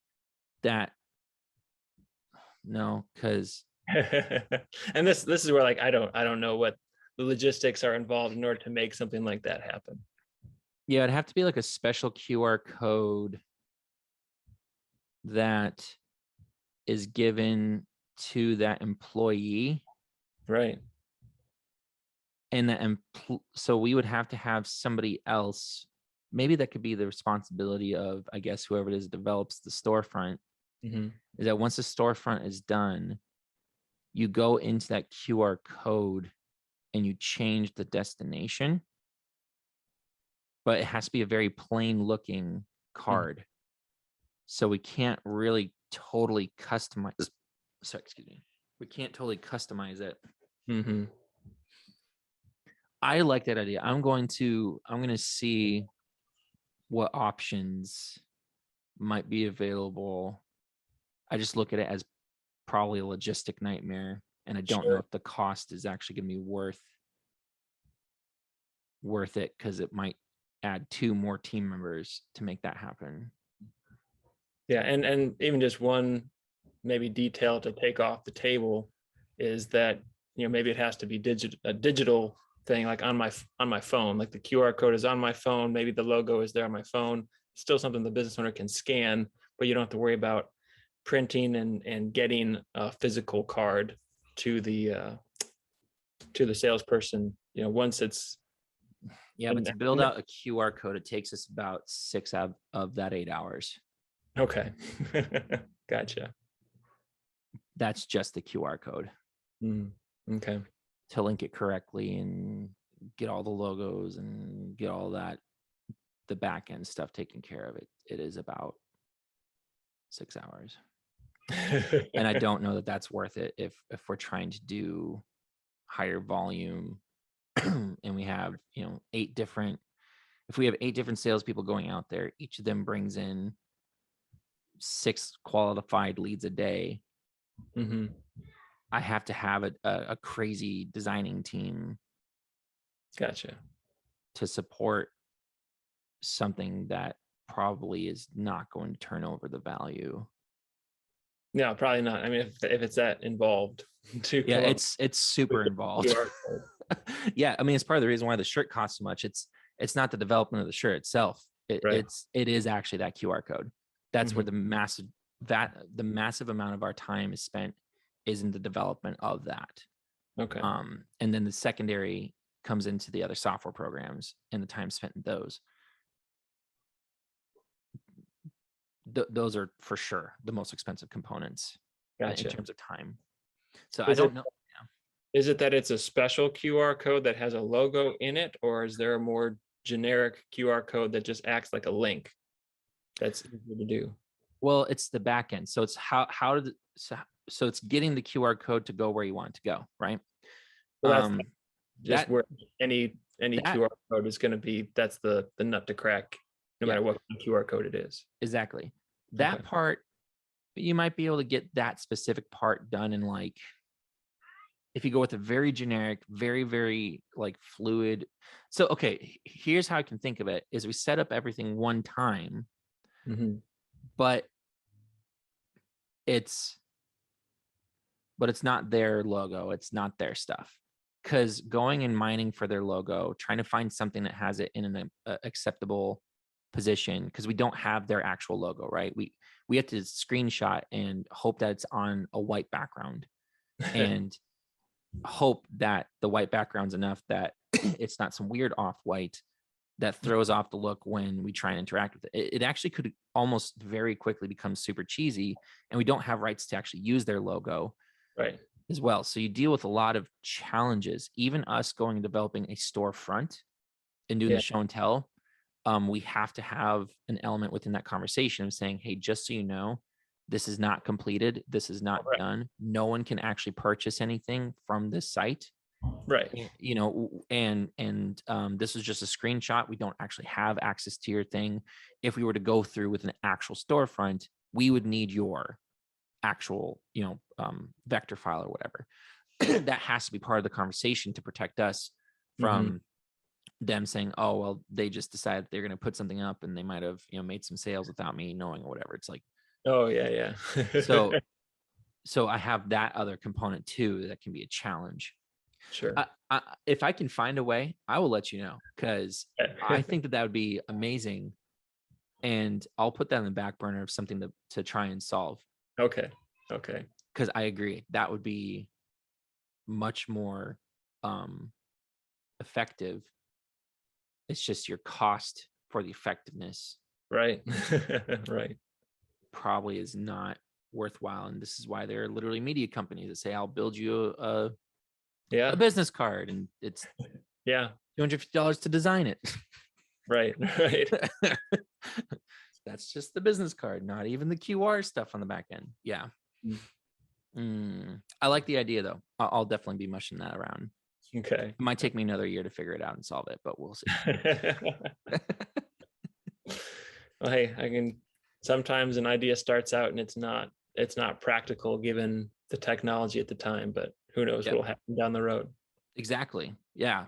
A: that, no, because
B: And this is where like I don't know what the logistics are involved in order to make something like that happen.
A: yeah, it'd have to be like a special QR code that is given to that employee,
B: Right.
A: and so we would have to have somebody else, maybe that could be the responsibility of, I guess, whoever it is that develops the storefront,
B: Mhm.
A: is that once the storefront is done, you go into that QR code and you change the destination, but it has to be a very plain looking
B: Mhm.
A: card. So we can't really totally customize. Sorry, excuse me. We can't totally customize it.
B: Mhm.
A: I like that idea. I'm going to see what options might be available. I just look at it as probably a logistic nightmare, and I don't know
B: Sure.
A: if the cost is actually going to be worth it, because it might add 2 more team members to make that happen.
B: Yeah, and even just one maybe detail to take off the table is that, maybe it has to be a digital thing, like on my phone, like the QR code is on my phone, maybe the logo is there on my phone, still something the business owner can scan, but you don't have to worry about printing and getting a physical card to the salesperson, once it's
A: Yeah, but to build out a QR code, it takes us about 6 out of that 8 hours.
B: Okay. Gotcha.
A: That's just the QR code.
B: Okay.
A: To link it correctly and get all the logos and get all that, the back end stuff taken care of, it is about 6 hours. And I don't know that that's worth it if we're trying to do higher volume and we have, 8 different, if we have 8 different salespeople going out there, each of them brings in 6 qualified leads a day.
B: Mm-hmm.
A: I have to have a crazy designing team.
B: Gotcha.
A: To support something that probably is not going to turn over the value.
B: No, probably not. I mean, if it's that involved to
A: Yeah, it's super involved. Yeah, I mean, it's part of the reason why the shirt costs so much. It's not the development of the shirt itself.
B: Right.
A: It is actually that QR code. That's where
B: Mm-hmm.
A: the massive amount of our time is spent, is in the development of that.
B: Okay.
A: And then the secondary comes into the other software programs and the time spent in those. Those are for sure the most expensive components in
B: Gotcha.
A: terms of time. So I
B: Is it
A: don't know.
B: is it that it's a special QR code that has a logo in it, or is there a more generic QR code that just acts like a link that's easy to do?
A: Well, it's the back end. So it's how did so it's getting the QR code to go where you want it to go, right?
B: So that's just
A: That
B: where any
A: that
B: QR code is going to be. That's the nut to crack, no
A: yeah,
B: matter what QR code it is.
A: exactly.
B: Okay.
A: That part, you might be able to get that specific part done in, like, if you go with a very generic, very, very like fluid. So, okay, here's how I can think of it is we set up everything one time,
B: Mm-hmm.
A: but it's not their logo. It's not their stuff. Because going and mining for their logo, trying to find something that has it in an acceptable position, because we don't have their actual logo, right? We have to screenshot and hope that it's on a white background, and hope that the white background's enough that it's not some weird off white that throws off the look when we try and interact with it. It actually could almost very quickly become super cheesy, and we don't have rights to actually use their logo
B: Right.
A: as well. So you deal with a lot of challenges. Even us going and developing a storefront and doing
B: Yeah.
A: the show and tell, we have to have an element within that conversation of saying, hey, just so you know, this is not completed. This is not
B: Right.
A: done. No one can actually purchase anything from this site.
B: Right.
A: And this is just a screenshot. We don't actually have access to your thing. If we were to go through with an actual storefront, we would need your actual, vector file or whatever. That has to be part of the conversation to protect us
B: Mm-hmm.
A: from them saying, oh, well, they just decided they're going to put something up and they might have, made some sales without me knowing or whatever. It's like,
B: Oh yeah, yeah.
A: so I have that other component too that can be a challenge.
B: Sure.
A: If I can find a way, I will let you know, because I think that would be amazing, and I'll put that in the back burner of something to try and solve.
B: Okay. Okay.
A: Because I agree, that would be much more effective. It's just your cost for the effectiveness
B: Right. Right.
A: probably is not worthwhile, and this is why there are literally media companies that say, I'll build you a
B: Yeah.
A: business card, and it's
B: Yeah.
A: $250 to design it.
B: Right. Right.
A: That's just the business card, not even the QR stuff on the back end. Yeah. I like the idea though. I'll definitely be mushing that around.
B: Okay.
A: It might take me another year to figure it out and solve it, but we'll see.
B: Well, hey, sometimes an idea starts out and it's not practical given the technology at the time, but who knows
A: Yep.
B: what'll happen down the road.
A: Exactly. Yeah.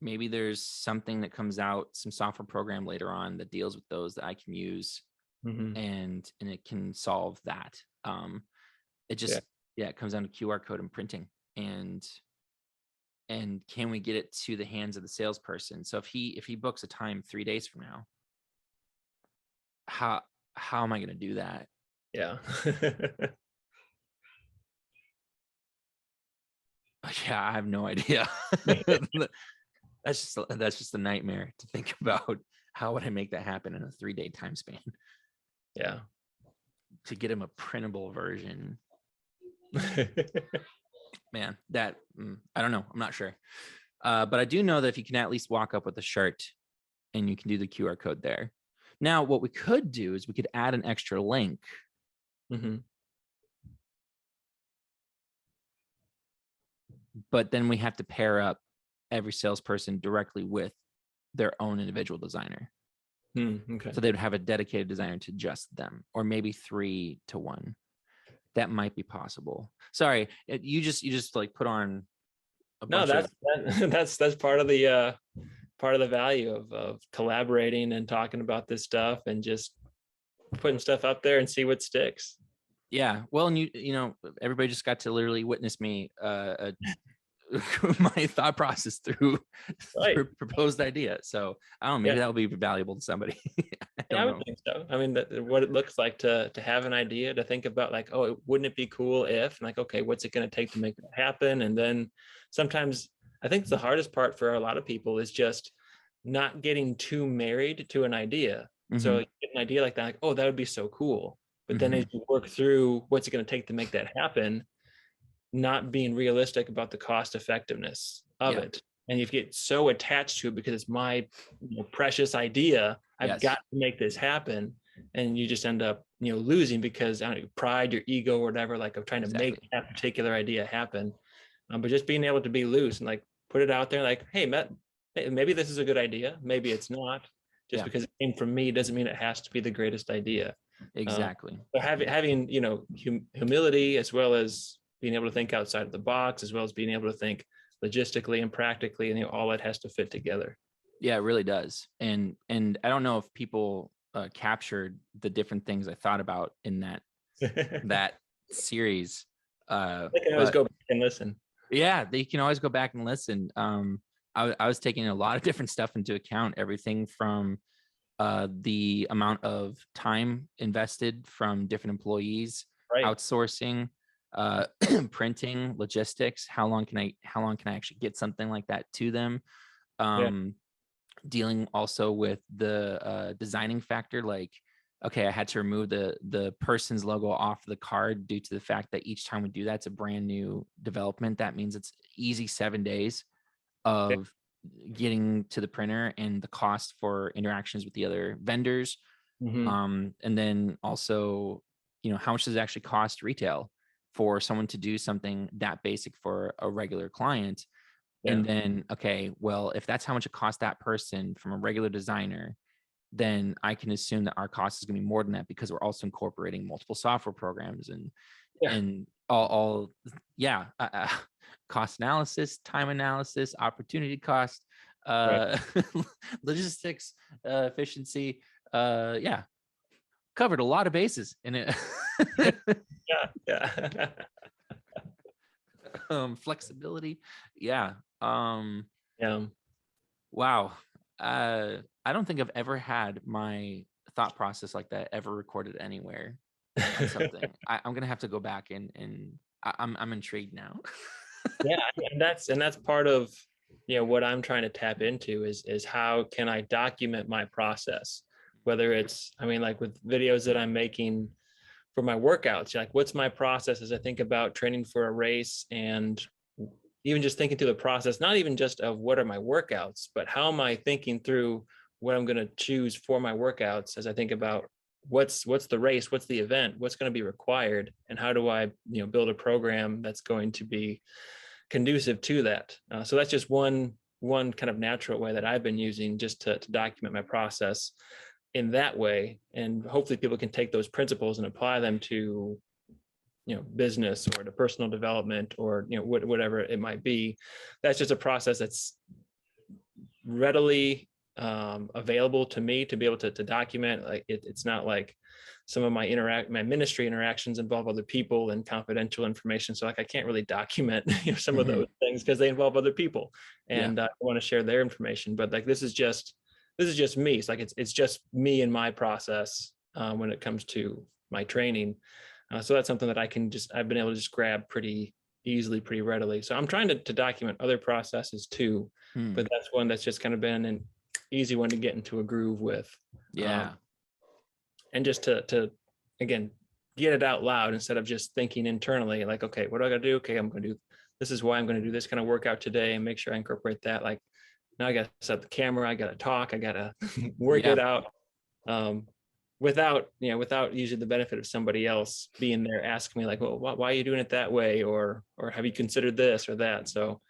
A: Maybe there's something that comes out, some software program later on that deals with those that I can use,
B: Mm-hmm.
A: and it can solve that. It
B: Yeah.
A: just, yeah, it comes down to QR code and printing, and can we get it to the hands of the salesperson? So if he books a time 3 days from now, how am I going to do that?
B: Yeah.
A: Yeah, I have no idea. That's just a nightmare to think about. How would I make that happen in a 3-day time span
B: Yeah.
A: to get him a printable version? Man, that I don't know. I'm not sure. But I do know that if you can at least walk up with a shirt and you can do the QR code there. Now, what we could do is we could add an extra link.
B: Mm-hmm.
A: But then we have to pair up every salesperson directly with their own individual designer.
B: Okay.
A: So they would have a dedicated designer to just them, or maybe 3 to 1. That might be possible. Sorry, you just like put on a
B: No,
A: bunch of
B: that's part of the value of collaborating and talking about this stuff and just putting stuff up there and see what sticks.
A: yeah. Well, and you know, everybody just got to literally witness me my thought process through
B: Right.
A: proposed idea. So I don't know, maybe
B: Yeah.
A: that will be valuable to somebody. I
B: Yeah, I
A: don't
B: would
A: know.
B: think so. I mean, what it looks like to have an idea, to think about like, oh, wouldn't it be cool if, and like, okay, what's it going to take to make that happen? And then sometimes I think the hardest part for a lot of people is just not getting too married to an idea. So
A: Mm-hmm.
B: you get an idea like that, like, oh, that would be so cool. But then
A: Mm-hmm.
B: as you work through what's it going to take to make that happen, not being realistic about the cost effectiveness of
A: Yeah.
B: it. And you get so attached to it because it's my precious idea. I've
A: Yes.
B: got to make this happen. And you just end up, losing because I don't know, pride, your ego, or whatever, like of trying to make
A: Exactly.
B: that particular idea happen. But just being able to be loose and like put it out there, like, hey, Matt, maybe this is a good idea. Maybe it's not. Just
A: Yeah.
B: because it came from me doesn't mean it has to be the greatest idea.
A: Exactly.
B: So having humility, as well as being able to think outside of the box, as well as being able to think logistically and practically, and all that has to fit together.
A: Yeah, it really does. And I don't know if people captured the different things I thought about in that series.
B: They can always
A: But
B: go back and listen.
A: yeah, they can always go back and listen. I was taking a lot of different stuff into account, everything from the amount of time invested from different employees,
B: Right.
A: outsourcing, printing, logistics. How long can I actually get something like that to them?
B: Yeah.
A: Dealing also with the designing factor, like, okay, I had to remove the person's logo off the card due to the fact that each time we do that, it's a brand new development. That means it's easy 7 days
B: Yeah.
A: of getting to the printer and the cost for interactions with the other vendors.
B: Mm-hmm.
A: And then also, how much does it actually cost retail for someone to do something that basic for a regular client?
B: Yeah.
A: And then, okay, well, if that's how much it costs that person from a regular designer, then I can assume that our cost is going to be more than that because we're also incorporating multiple software programs and
B: Yeah.
A: and all yeah, cost analysis, time analysis, opportunity cost,
B: Right.
A: uh, logistics, efficiency. Yeah, covered a lot of bases in it.
B: Yeah. Yeah.
A: Flexibility. Yeah. Um,
B: Yeah.
A: wow. I don't think I've ever had my thought process like that ever recorded anywhere on something. I'm gonna have to go back and I'm intrigued now.
B: Yeah, and that's part of what I'm trying to tap into is how can I document my process, whether it's, I mean, like with videos that I'm making for my workouts, like what's my process as I think about training for a race, and even just thinking through the process, not even just of what are my workouts, but how am I thinking through what I'm going to choose for my workouts as I think about what's the race, what's the event, what's going to be required, and how do I build a program that's going to be conducive to that. So that's just one kind of natural way that I've been using just to document my process in that way. And hopefully people can take those principles and apply them to, business or to personal development or, whatever it might be. That's just a process that's readily available to me to be able to document. Like it's not like some of my ministry interactions involve other people and confidential information. So like I can't really document some of those things because they involve other people, and I want to share their information. But like this is just me. It's like it's just me and my process when it comes to my training. So that's something that I've been able to just grab pretty easily, pretty readily. So I'm trying to document other processes too, but that's one that's just kind of been an easy one to get into a groove with. And just to again, get it out loud instead of just thinking internally, like, okay, what do I got to do? Okay, I'm going to do, this is why I'm going to do this kind of workout today and make sure I incorporate that. Like now I got to set the camera, I got to talk, I got to work it out. Without using the benefit of somebody else being there asking me like, well, why are you doing it that way? Or have you considered this or that? So,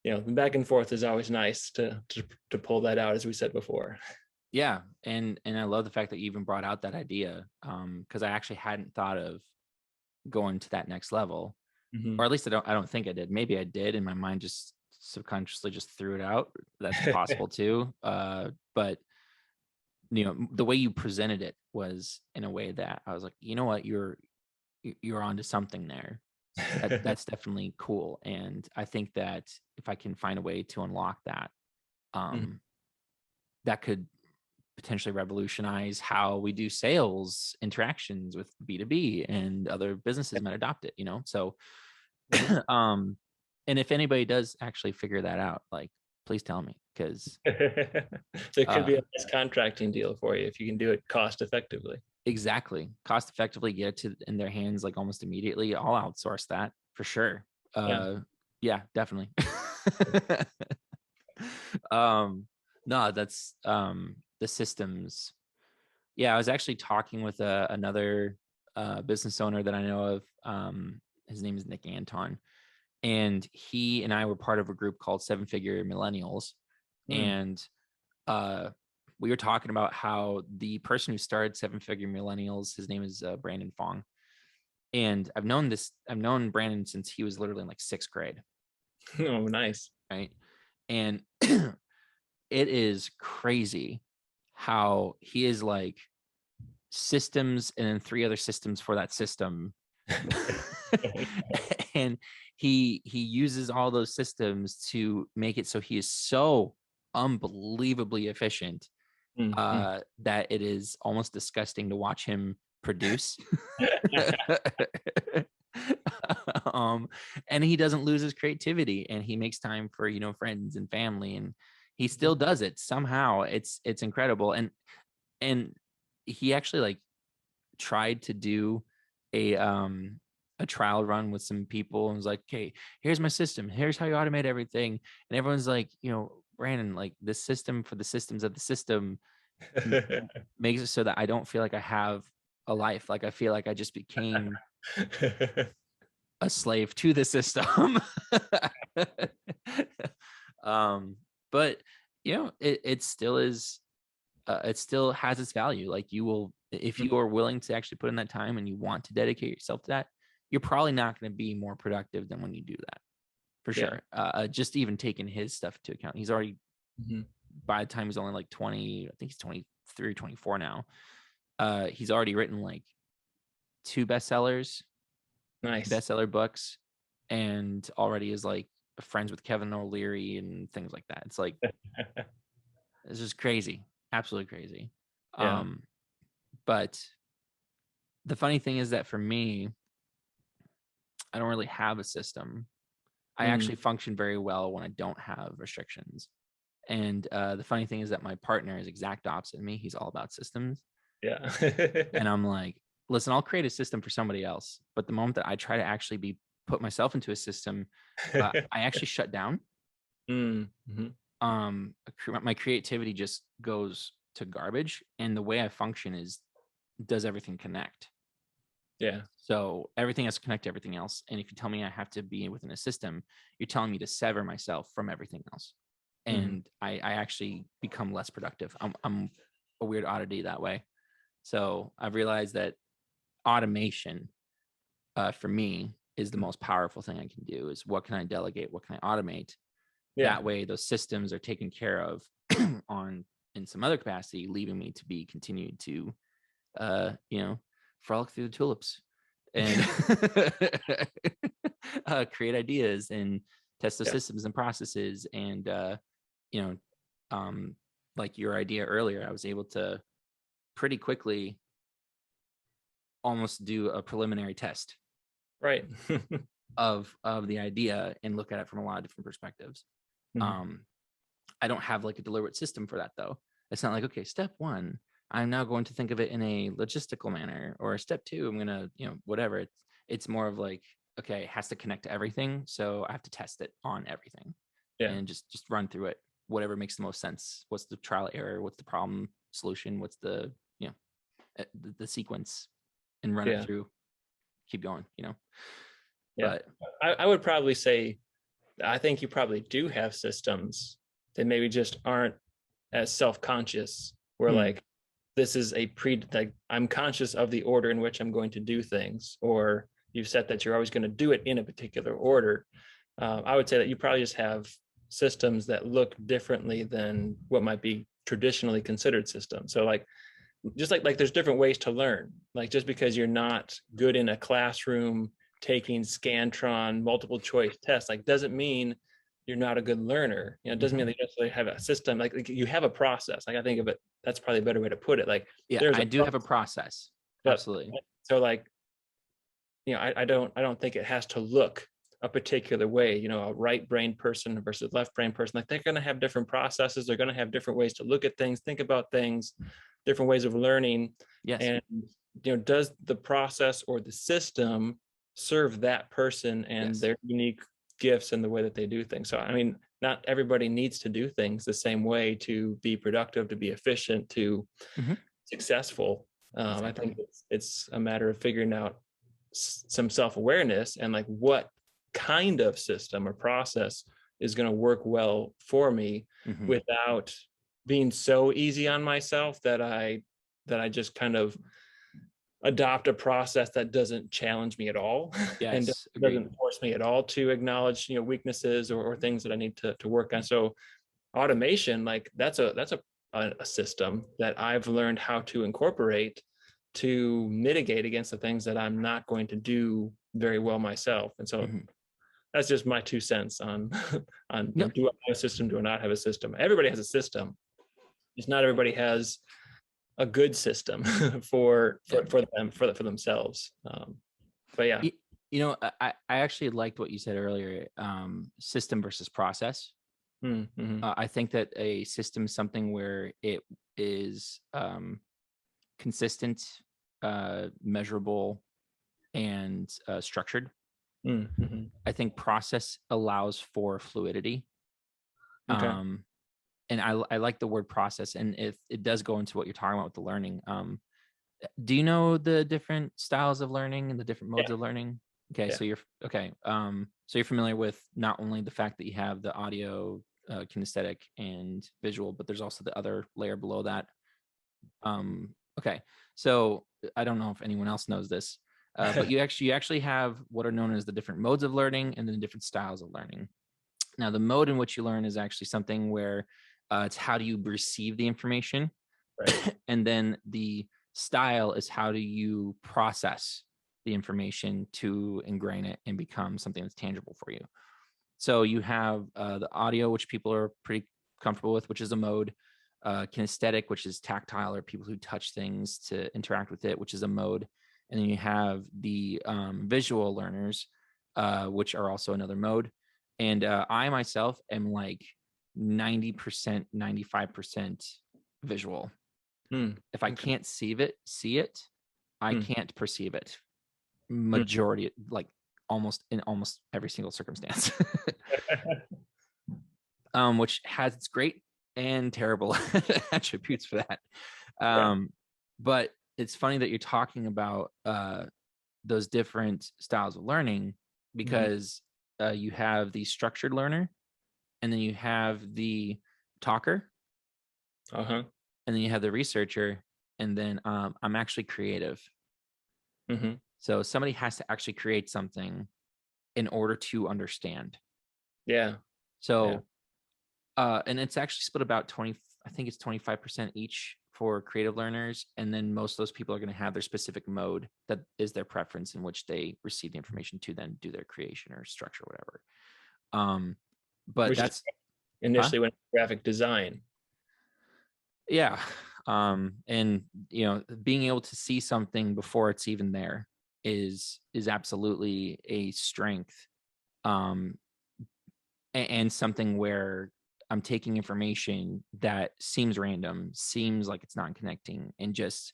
B: the back and forth is always nice to pull that out, as we said before.
A: Yeah. And I love the fact that you even brought out that idea. Cause I actually hadn't thought of going to that next level, or at least I don't think I did. Maybe I did. And my mind just subconsciously just threw it out. That's possible too. But the way you presented it was in a way that I was like, you know what, you're onto something there. That's definitely cool. And I think that if I can find a way to unlock that, that could potentially revolutionize how we do sales interactions with B2B, and other businesses might adopt it, So, and if anybody does actually figure that out, like, please tell me, because
B: so it could be a nice contracting deal for you if you can do it cost effectively.
A: Exactly. Cost effectively, get it in their hands like almost immediately. I'll outsource that for sure. Yeah, definitely. No, that's the systems. Yeah, I was actually talking with another business owner that I know of. His name is Nick Anton, and he and I were part of a group called Seven Figure Millennials. And we were talking about how the person who started Seven Figure Millennials, his name is Brandon Fong. And I've known Brandon since he was literally in like 6th grade.
B: Oh, nice.
A: Right. And it is crazy how he is like systems and then 3 other systems for that system. And he uses all those systems to make it so he is so unbelievably efficient that it is almost disgusting to watch him produce. And he doesn't lose his creativity, and he makes time for friends and family, and he still does it somehow. It's incredible. And he actually like tried to do a trial run with some people and was like, okay, here's my system, here's how you automate everything. And everyone's like, Brandon, like, this system for the systems of the system makes it so that I don't feel like I have a life. Like, I feel like I just became a slave to the system. But it still is, it still has its value. Like, you will, if you are willing to actually put in that time and you want to dedicate yourself to that, you're probably not going to be more productive than when you do that, for sure. Just even taking his stuff into account, he's already, by the time he's only like 20, I think he's 23, 24 now. He's already written like 2 bestsellers, bestseller books, and already is like friends with Kevin O'Leary and things like that. It's like, it's just crazy, absolutely crazy. But the funny thing is that for me, I don't really have a system. I actually function very well when I don't have restrictions. And the funny thing is that my partner is exact opposite of me. He's all about systems.
B: Yeah.
A: And I'm like, listen, I'll create a system for somebody else. But the moment that I try to actually put myself into a system, I actually shut down. My creativity just goes to garbage. And the way I function is, does everything connect?
B: Yeah.
A: So everything has to connect to everything else. And if you tell me I have to be within a system, you're telling me to sever myself from everything else.
B: Hmm.
A: And I actually become less productive. I'm a weird oddity that way. So I've realized that automation for me is the most powerful thing I can do is what can I delegate? What can I automate?
B: Yeah.
A: That way those systems are taken care of on in some other capacity, leaving me to be continued to frolic through the tulips and create ideas and test the
B: Yeah.
A: systems and processes. And you know, like your idea earlier, I was able to pretty quickly almost do a preliminary test
B: Right.
A: of the idea and look at it from a lot of different perspectives.
B: Mhm.
A: Um, I don't have like a deliberate system for that though. It's not like, okay, step one, I'm now going to think of it in a logistical manner, or step two, I'm gonna, whatever. It's more of like, okay, it has to connect to everything. So I have to test it on everything
B: Yeah.
A: and just run through it, whatever makes the most sense. What's the trial error? What's the problem solution? What's the sequence and run it
B: Yeah.
A: through, keep going,
B: Yeah.
A: but
B: I would probably say, I think you probably do have systems that maybe just aren't as self-conscious, where
A: hmm,
B: like this is like I'm conscious of the order in which I'm going to do things, or you've said that you're always going to do it in a particular order. I would say that you probably just have systems that look differently than what might be traditionally considered systems. So like just like there's different ways to learn. Like just because you're not good in a classroom taking Scantron multiple choice tests, like doesn't mean you're not a good learner. It doesn't mean that you necessarily have a system. Like you have a process. Like I think of it, that's probably a better way to put it. Like
A: yeah,
B: there's
A: I
B: a
A: do have a
B: process,
A: process.
B: but
A: Absolutely.
B: so like I don't think it has to look a particular way. A right brain person versus left brain person, like they're going to have different processes. They're going to have different ways to look at things, think about things, different ways of learning.
A: Yes.
B: And does the process or the system serve that person and
A: Yes.
B: their unique gifts and the way that they do things? So I mean, not everybody needs to do things the same way to be productive, to be efficient, to
A: Mhm.
B: successful. I
A: Exactly.
B: think it's a matter of figuring out some self-awareness and like what kind of system or process is going to work well for me
A: Mhm.
B: without being so easy on myself that I just kind of adopt a process that doesn't challenge me at all and
A: Yes, agreed.
B: doesn't force me at all to acknowledge weaknesses or things that I need to work on. So automation, like that's a system that I've learned how to incorporate to mitigate against the things that I'm not going to do very well myself. And so
A: Mhm.
B: that's just my 2 cents on on
A: No,
B: do I have a system, do I not have a system? Everybody has a system. Just not everybody has a good system for
A: yeah.
B: for for them for themselves. But yeah.
A: Y- I actually liked what you said earlier, system versus process.
B: Mm-hmm.
A: I think that a system is something where it is consistent, measurable, and structured.
B: Mm-hmm.
A: I think process allows for fluidity.
B: Okay.
A: Um, and I like the word process, and it does go into what you're talking about with the learning. Do you know the different styles of learning and the different
B: Yeah.
A: modes of learning? Okay,
B: Yeah.
A: so you're okay. So you're familiar with not only the fact that you have the audio, kinesthetic, and visual, but there's also the other layer below that. Okay, so I don't know if anyone else knows this, but you actually have what are known as the different modes of learning and then the different styles of learning. Now, the mode in which you learn is actually something where it's how do you receive the information,
B: Right.
A: and then the style is how do you process the information to ingrain it and become something that's tangible for you. So you have the audio, which people are pretty comfortable with, which is a mode. Kinesthetic, which is tactile, or people who touch things to interact with it, which is a mode. And then you have the visual learners, which are also another mode. And I myself am like 90%, 95% visual.
B: Mm.
A: If I
B: Okay.
A: can't see it, I
B: Mm.
A: can't perceive it.
B: Mm.
A: Majority, like almost every single circumstance. Which has its great and terrible attributes for that.
B: Yeah.
A: But it's funny that you're talking about those different styles of learning,
B: Mhm.
A: because you have the structured learner, and then you have the talker,
B: Uh-huh.
A: and then you have the researcher, and then I'm actually creative.
B: Mhm.
A: So somebody has to actually create something in order to understand.
B: Yeah. Yeah.
A: So and it's actually split about 20, I think it's 25% each for creative learners, and then most of those people are going to have their specific mode that is their preference in which they receive the information to then do their creation or structure, whatever. But
B: Which is
A: that's huh?
B: initially when graphic design.
A: Yeah. And being able to see something before it's even there is absolutely a strength. Um, and something where I'm taking information that seems random, seems like it's not connecting, and just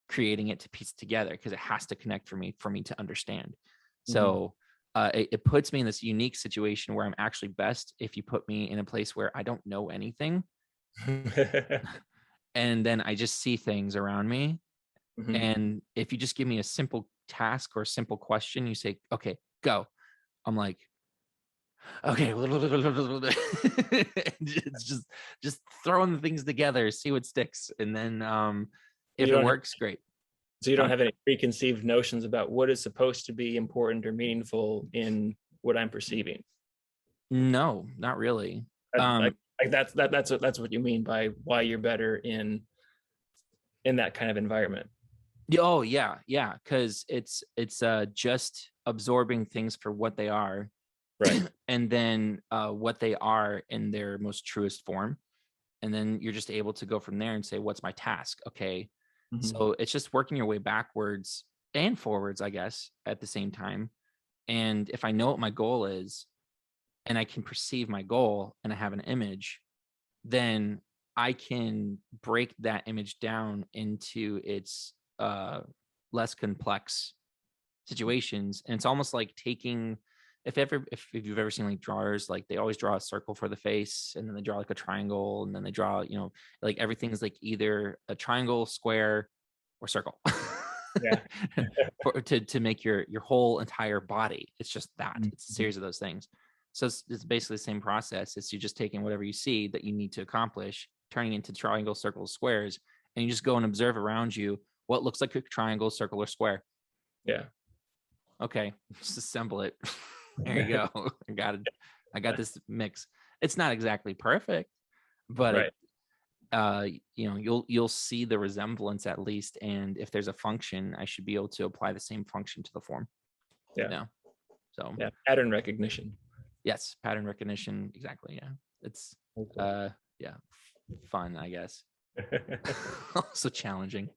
A: creating it to piece together, because it has to connect for me to understand.
B: Mhm.
A: So it puts me in this unique situation where I'm actually best if you put me in a place where I don't know anything, and then I just see things around me.
B: Mhm.
A: And if you just give me a simple task or a simple question, you say, okay, go. I'm like, okay. It's just throwing the things together, see what sticks. And then
B: So
A: if
B: you
A: it
B: don't have
A: works, great.
B: so you don't
A: Huh?
B: have any preconceived notions about what is supposed to be important or meaningful in what I'm perceiving.
A: No, not really.
B: Like
A: Um,
B: that's what you mean by why you're better in that kind of environment.
A: oh yeah, yeah, because it's just absorbing things for what they are,
B: Right.
A: and then what they are in their most truest form. And then you're just able to go from there and say, what's my task? Okay.
B: Mhm.
A: So it's just working your way backwards and forwards, I guess, at the same time. And if I know what my goal is, and I can perceive my goal, and I have an image, then I can break that image down into its less complex situations. And it's almost like taking, if you've ever seen like drawers, like they always draw a circle for the face, and then they draw like a triangle, and then they draw, like everything is like either a triangle, square, or circle.
B: Yeah.
A: to make your whole entire body. It's just that. It's a
B: Mhm.
A: series of those things. So it's basically the same process. It's you just taking whatever you see that you need to accomplish, turning into triangles, circles, squares, and you just go and observe around you what looks like a triangle, circle, or square.
B: Yeah.
A: Okay, just assemble it. There you go. I got it. I got this mix. It's not exactly perfect, but
B: Right.
A: you'll see the resemblance at least. And if there's a function, I should be able to apply the same function to the form.
B: Yeah.
A: Yeah. So
B: Yeah. Pattern recognition.
A: yes, pattern recognition. Exactly. Yeah. It's
B: Okay.
A: uh yeah, fun, I guess. Also challenging.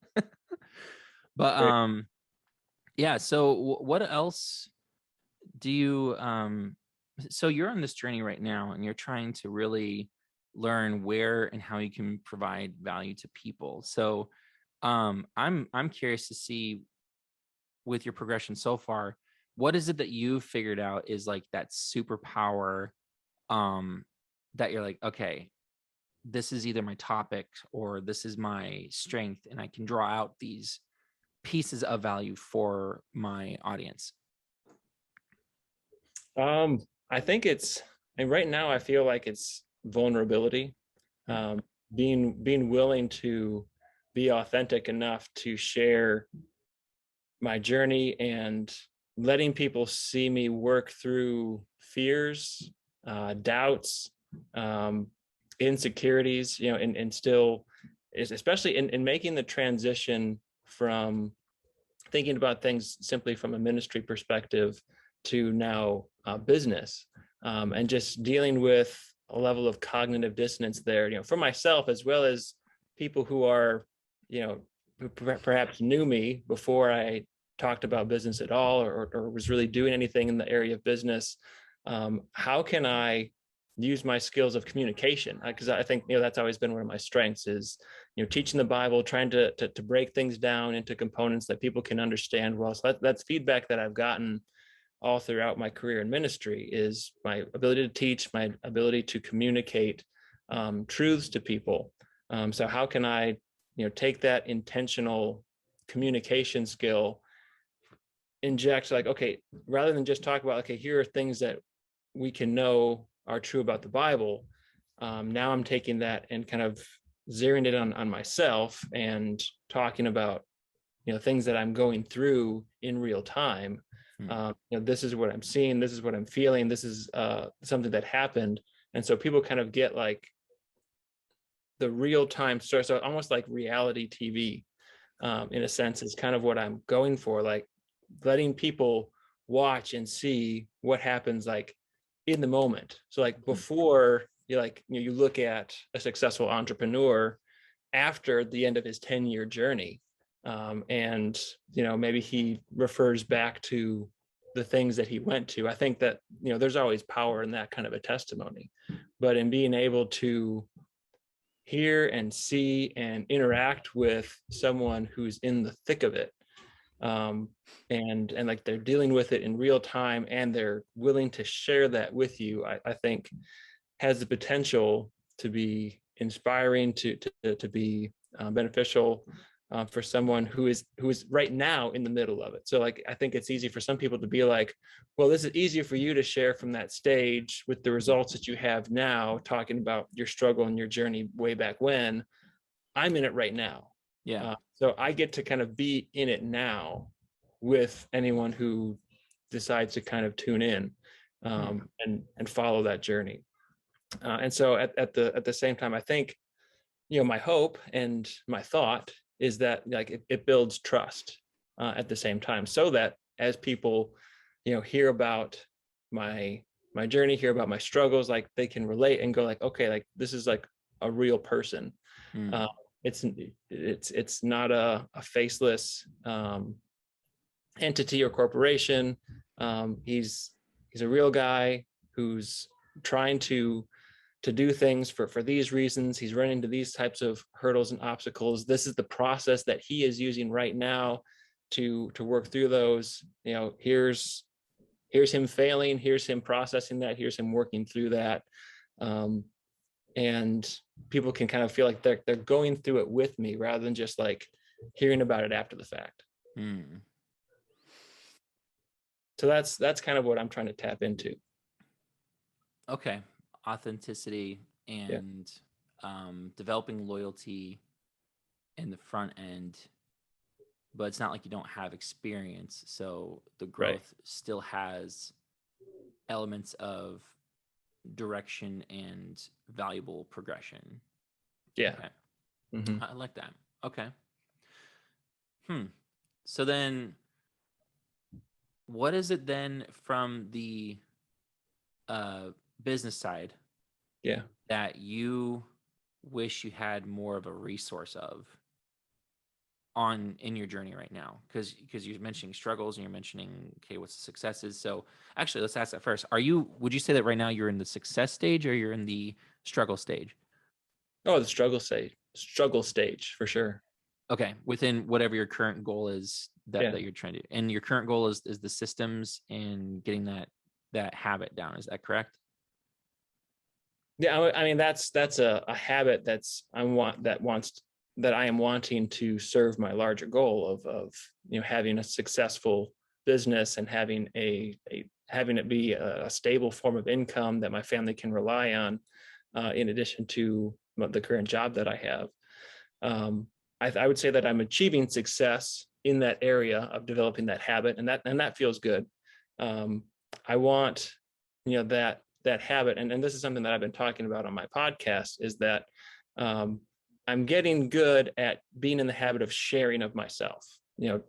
A: But
B: Great.
A: yeah. So what else do you so you're on this journey right now, and you're trying to really learn where and how you can provide value to people. So I'm curious to see, with your progression so far, what is it that you figured out is like that superpower, um that you're like, okay, this is either my topic or this is my strength, and I can draw out these pieces of value for my audience.
B: I think and right now I feel like it's vulnerability.
A: Mm,
B: Um, being willing to be authentic enough to share my journey and letting people see me work through fears, doubts, um, insecurities, and still, especially in making the transition from thinking about things simply from a ministry perspective to now business, and just dealing with a level of cognitive dissonance there, for myself as well as people who are, who perhaps knew me before I talked about business at all, or was really doing anything in the area of business. How can I use my skills of communication? Because I think that's always been one of my strengths is teaching the Bible, trying to break things down into components that people can understand well. So that's feedback that I've gotten all throughout my career in ministry, is my ability to teach, my ability to communicate truths to people. So how can I take that intentional communication skill inject like, okay, rather than just talk about, okay, here are things that we can know are true about the Bible. Now I'm taking that and kind of zeroing it on myself and talking about, things that I'm going through in real time. This is what I'm seeing, this is what I'm feeling, this is something that happened. And so people kind of get like the real time story. So almost like reality TV, in a sense, is kind of what I'm going for, like letting people watch and see what happens like in the moment. So like before you look at a successful entrepreneur after the end of his 10-year journey, and maybe he refers back to the things that he went to. I think that there's always power in that kind of a testimony, but in being able to hear and see and interact with someone who's in the thick of it, and like they're dealing with it in real time and they're willing to share that with you, I think has the potential to be inspiring, to be beneficial for someone who is right now in the middle of it. So like I think it's easy for some people to be like, well, this is easier for you to share from that stage with the results that you have now, talking about your struggle and your journey way back when. I'm in it right now.
A: Yeah.
B: So I get to kind of be in it now with anyone who decides to kind of tune in, and follow that journey. And so at the same time, I think, my hope and my thought is that like it builds trust at the same time, so that as people, hear about my journey, hear about my struggles, like they can relate and go like, okay, like this is like a real person. Uh, it's not a faceless entity or corporation. He's a real guy who's trying to do things for these reasons. He's running into these types of hurdles and obstacles. This is the process that he is using right now to work through those. Here's him failing, here's him processing that, here's him working through that. And people can kind of feel like they're going through it with me rather than just like hearing about it after the fact. So that's kind of what I'm trying to tap into.
A: Okay. Authenticity and developing loyalty in the front end, but it's not like you don't have experience. So the growth still has elements of direction and valuable progression.
B: Yeah.
A: Okay. I like that. Okay. So then what is it then from the business side that you wish you had more of a resource of in your journey right now? Because you're mentioning struggles and you're mentioning, okay, what's the successes? So actually, let's ask that first. Would you say that right now you're in the success stage or you're in the struggle stage?
B: Oh, the struggle stage for sure.
A: Okay, within whatever your current goal is that you're trying to, and your current goal is the systems and getting that habit down. Is that correct?
B: Yeah, I mean that's a habit that I am wanting to serve my larger goal of having a successful business and having having it be a stable form of income that my family can rely on, in addition to the current job that I have. I would say that I'm achieving success in that area of developing that habit, and that feels good. I want that habit, and this is something that I've been talking about on my podcast, is that I'm getting good at being in the habit of sharing of myself,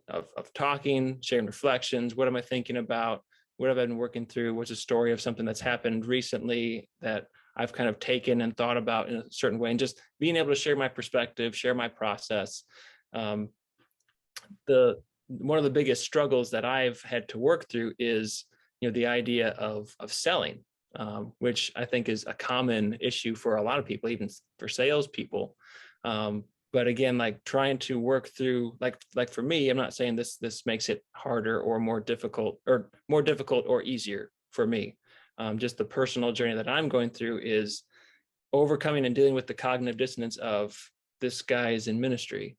B: of talking, sharing reflections. What am I thinking about? What have I been working through? What's a story of something that's happened recently that I've kind of taken and thought about in a certain way, and just being able to share my perspective, share my process. One of the biggest struggles that I've had to work through is, the idea of selling, which I think is a common issue for a lot of people, even for salespeople. But again, like trying to work through, like for me, I'm not saying this makes it harder or more difficult or easier for me. Just the personal journey that I'm going through is overcoming and dealing with the cognitive dissonance of, this guy is in ministry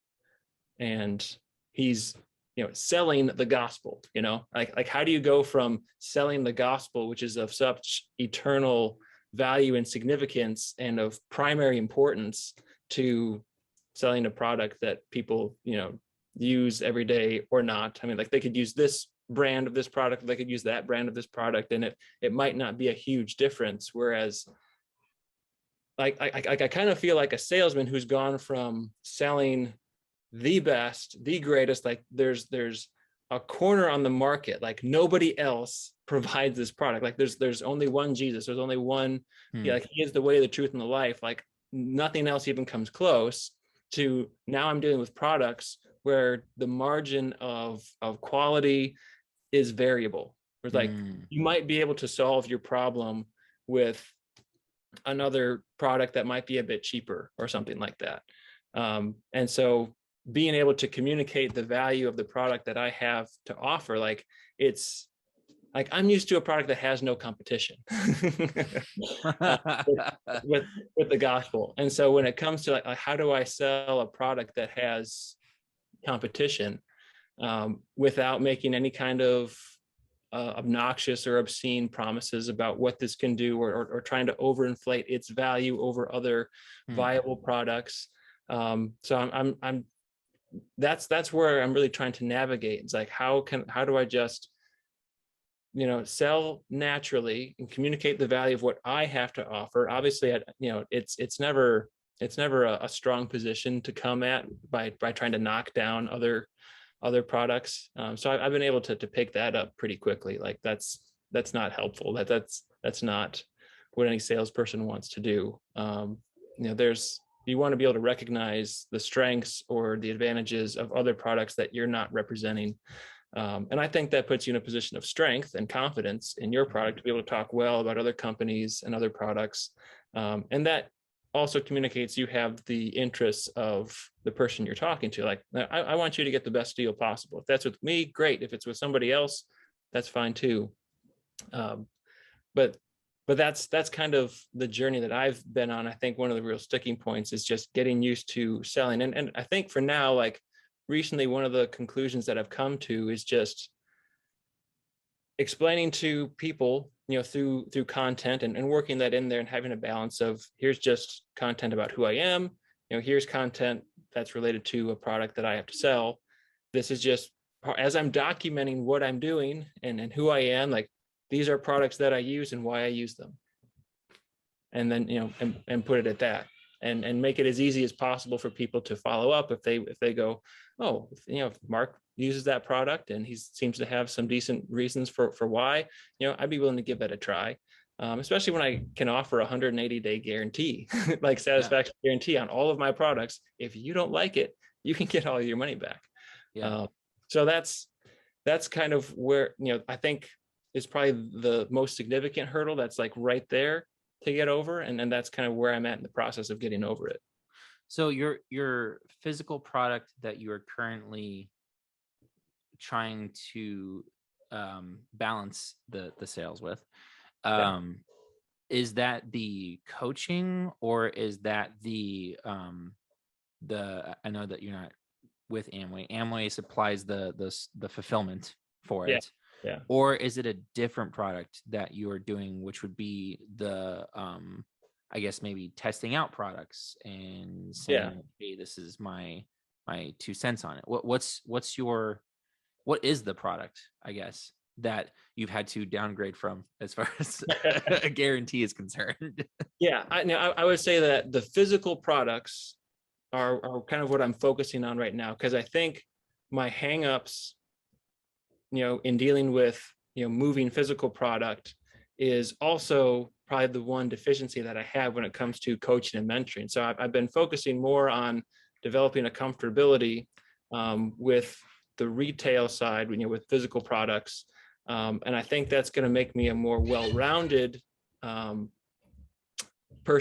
B: and he's selling the gospel, like how do you go from selling the gospel, which is of such eternal value and significance and of primary importance, to selling a product that people, use every day or not. I mean, like they could use this brand of this product, they could use that brand of this product, and it might not be a huge difference. Whereas like I kind of feel like a salesman who's gone from selling the best, the greatest, like there's a corner on the market, like nobody else provides this product. Like there's only one Jesus, there's only one, like he is the way, the truth, and the life. Like nothing else even comes close. To now I'm dealing with products where the margin of quality is variable. It's like you might be able to solve your problem with another product that might be a bit cheaper or something like that. And so being able to communicate the value of the product that I have to offer, like it's like I'm used to a product that has no competition with the gospel. And so when it comes to like how do I sell a product that has competition without making any kind of obnoxious or obscene promises about what this can do, or trying to overinflate its value over other viable products. So I'm that's where I'm really trying to navigate. It's like how do I just sell naturally and communicate the value of what I have to offer. Obviously, it's never a strong position to come at by trying to knock down other products. So I've been able to pick that up pretty quickly. Like that's not helpful. That's not what any salesperson wants to do. You want to be able to recognize the strengths or the advantages of other products that you're not representing. And I think that puts you in a position of strength and confidence in your product to be able to talk well about other companies and other products. And that also communicates you have the interests of the person you're talking to. Like, I want you to get the best deal possible. If that's with me, great. If it's with somebody else, that's fine too. But that's kind of the journey that I've been on. I think one of the real sticking points is just getting used to selling. And I think for now, like recently, one of the conclusions that I've come to is just explaining to people, through content and working that in there and having a balance of here's just content about who I am, here's content that's related to a product that I have to sell. This is just as I'm documenting what I'm doing and who I am, like these are products that I use and why I use them. And then, and put it at that. And make it as easy as possible for people to follow up if they go, oh, if Mark uses that product and he seems to have some decent reasons for why, I'd be willing to give that a try. Especially when I can offer 180-day guarantee, like satisfaction guarantee on all of my products. If you don't like it, you can get all your money back. So that's kind of where, I think is probably the most significant hurdle that's like right there to get over. And then that's kind of where I'm at in the process of getting over it.
A: So your physical product that you are currently trying to balance the sales with, is that the coaching, or is that the I know that you're not with Amway. Amway supplies the fulfillment for it.
B: Yeah.
A: Or is it a different product that you are doing, which would be the I guess maybe testing out products and saying, hey, this is my 2 cents on it. What is the product, I guess, that you've had to downgrade from as far as a guarantee is concerned?
B: I would say that the physical products are kind of what I'm focusing on right now, because I think my hangups, in dealing with, moving physical product is also probably the one deficiency that I have when it comes to coaching and mentoring. So I've been focusing more on developing a comfortability with the retail side, with physical products. And I think that's going to make me a more well-rounded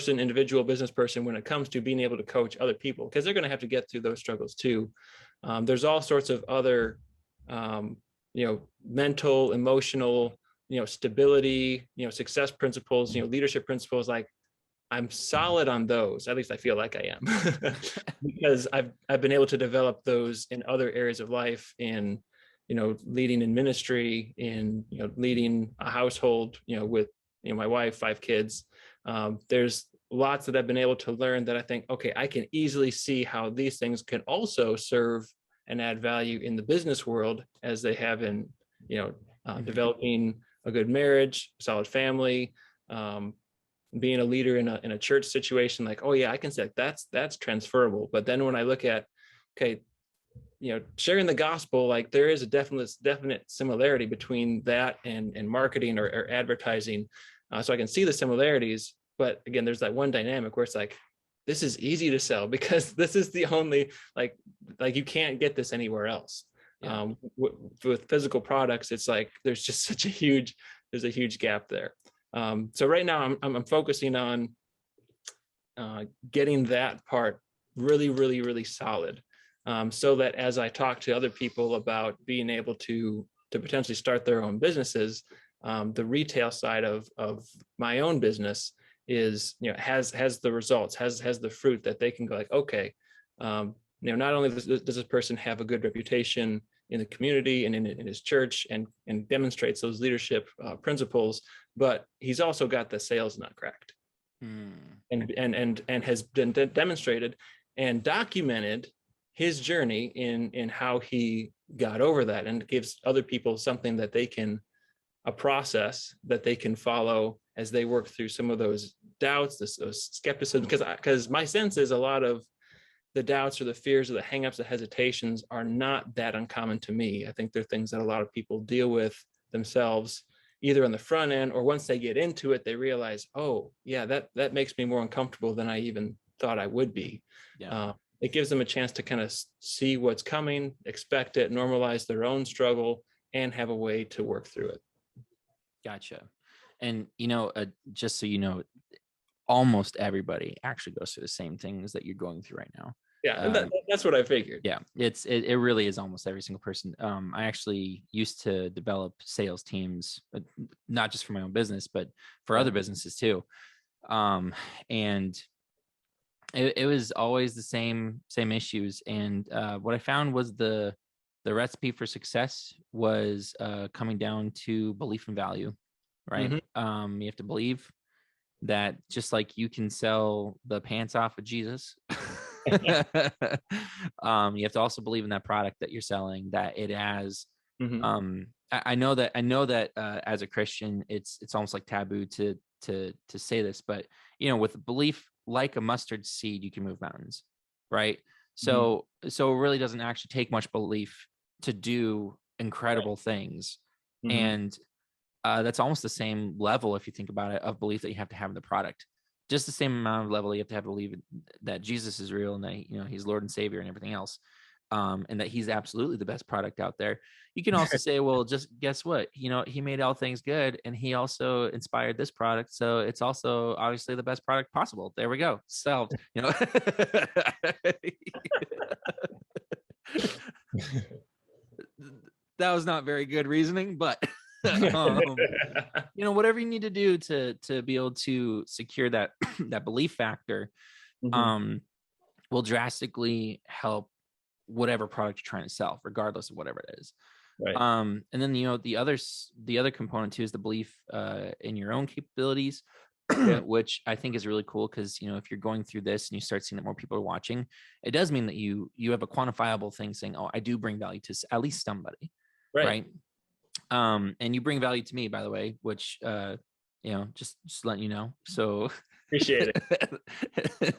B: individual business person when it comes to being able to coach other people, because they're going to have to get through those struggles too. There's all sorts of other, mental, emotional, stability, success principles, leadership principles, like I'm solid on those. At least I feel like I am, because I've been able to develop those in other areas of life, in leading in ministry, in leading a household, with my wife, 5 kids. There's lots that I've been able to learn that I think, okay, I can easily see how these things can also serve and add value in the business world, as they have in developing a good marriage, solid family, being a leader in a church situation. Like, oh yeah, I can say that's transferable. But then when I look at, okay, sharing the gospel, like there is a definite similarity between that and marketing or advertising. So I can see the similarities, but again, there's that one dynamic where it's like, this is easy to sell because this is the only, like you can't get this anywhere else.
A: Yeah.
B: With physical products, it's like there's just there's a huge gap there. So right now I'm focusing on getting that part really, really, really solid, so that as I talk to other people about being able to potentially start their own businesses, the retail side of my own business is has the results, has the fruit that they can go like, okay, not only does this person have a good reputation in the community and in his church, and demonstrates those leadership principles, but he's also got the sales nut cracked, and has been demonstrated and documented his journey in how he got over that, and gives other people something that they can, a process that they can follow as they work through some of those doubts, those skepticism. Because my sense is a lot of the doubts or the fears or the hangups, the hesitations are not that uncommon to me. I think they're things that a lot of people deal with themselves, either on the front end, or once they get into it, they realize, oh yeah, that makes me more uncomfortable than I even thought I would be.
A: Yeah.
B: It gives them a chance to kind of see what's coming, expect it, normalize their own struggle, and have a way to work through it.
A: Gotcha. And just so you know, almost everybody actually goes through the same things that you're going through right now.
B: Yeah, and that's what I figured.
A: Yeah, it really is almost every single person. I actually used to develop sales teams, not just for my own business, but for other businesses too. And it was always the same issues. And what I found was the recipe for success was coming down to belief and value, right?
B: Mm-hmm.
A: You have to believe that just like you can sell the pants off of Jesus, you have to also believe in that product that you're selling, that it has.
B: Mm-hmm.
A: I know that as a Christian, it's almost like taboo to say this, but with belief like a mustard seed, you can move mountains, right? So it really doesn't actually take much belief to do incredible things.
B: Mm-hmm.
A: And that's almost the same level, if you think about it, of belief that you have to have in the product. Just the same amount of level you have to believe that Jesus is real, and that he's Lord and Savior and everything else, and that he's absolutely the best product out there. You can also say, well, just guess what? He made all things good, and he also inspired this product, so it's also obviously the best product possible. There we go, solved. That was not very good reasoning, but whatever you need to do to be able to secure that that belief factor,
B: Mm-hmm.
A: will drastically help whatever product you're trying to sell, regardless of whatever it is.
B: Right.
A: And then the other component too is the belief in your own capabilities,
B: Yeah.
A: which I think is really cool, because if you're going through this and you start seeing that more people are watching, it does mean that you have a quantifiable thing saying, oh, I do bring value to at least somebody, right? And you bring value to me, by the way, which just letting you know. So
B: Appreciate it.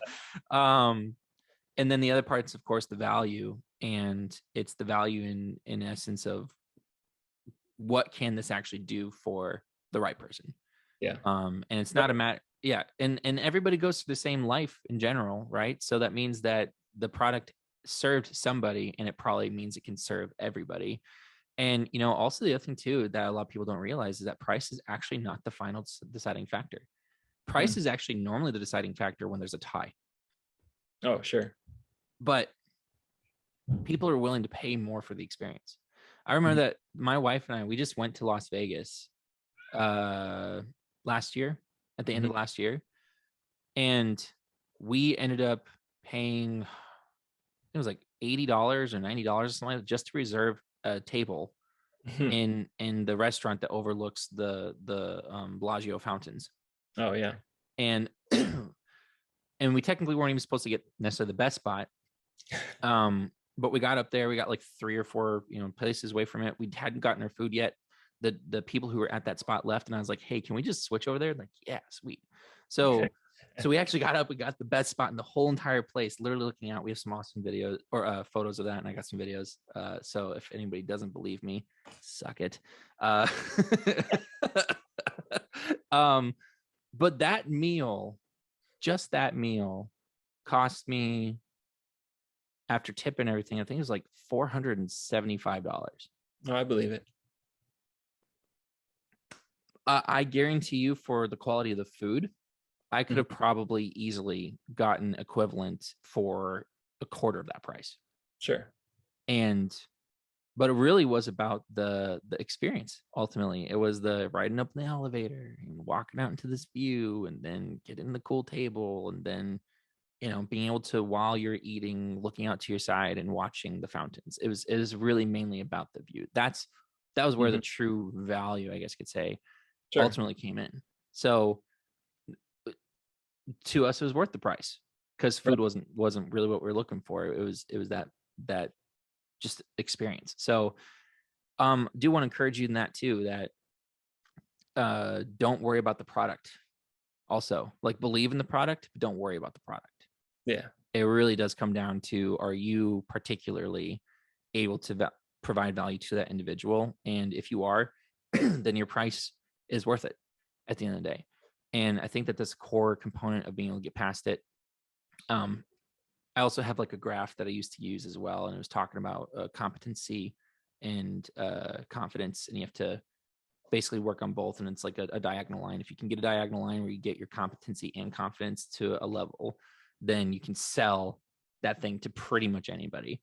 A: And then the other part's, of course, the value, and it's the value in essence of what can this actually do for the right person.
B: Yeah.
A: And it's not a matter. Yeah. And everybody goes through the same life in general, right? So that means that the product served somebody, and it probably means it can serve everybody. And also the other thing too that a lot of people don't realize is that price is actually not the final deciding factor. Price is actually normally the deciding factor when there's a tie.
B: Oh, sure.
A: But people are willing to pay more for the experience. I remember that my wife and I, we just went to Las Vegas last year, at the end of last year. And we ended up paying, it was like $80 or $90 or something like that, just to reserve a table in the restaurant that overlooks the Bellagio fountains.
B: Oh yeah.
A: And and we technically weren't even supposed to get necessarily the best spot. But we got up there, we got like 3 or 4, places away from it. We hadn't gotten our food yet. The people who were at that spot left, and I was like, hey, can we just switch over there? Like, yeah, sweet. So we actually got up, we got the best spot in the whole entire place, literally looking out. We have some awesome videos or photos of that, and I got some videos. So if anybody doesn't believe me, suck it. But that meal, just that meal, cost me, after tip and everything, I think it was like $475.
B: Oh, I believe it.
A: I guarantee you, for the quality of the food, I could have
B: Mhm.
A: probably easily gotten equivalent for a quarter of that price.
B: Sure.
A: But it really was about the experience. Ultimately, it was the riding up in the elevator and walking out into this view, and then getting the cool table, and then being able to, while you're eating, looking out to your side and watching the fountains. It was really mainly about the view. That was where the
B: Mhm.
A: true value, I guess you could say,
B: Sure.
A: ultimately came in. So to us, it was worth the price, because
B: Right.
A: food wasn't really what we were looking for. It was that just experience. So do want to encourage you in that too, that don't worry about the product. Also, like, believe in the product, but don't worry about the product.
B: Yeah.
A: It really does come down to, are you particularly able to provide value to that individual? And if you are, then your price is worth it at the end of the day. And I think that this core component of being able to get past it. I also have like a graph that I used to use as well, and it was talking about competency and confidence, and you have to basically work on both. And it's like a diagonal line. If you can get a diagonal line where you get your competency and confidence to a level, then you can sell that thing to pretty much anybody.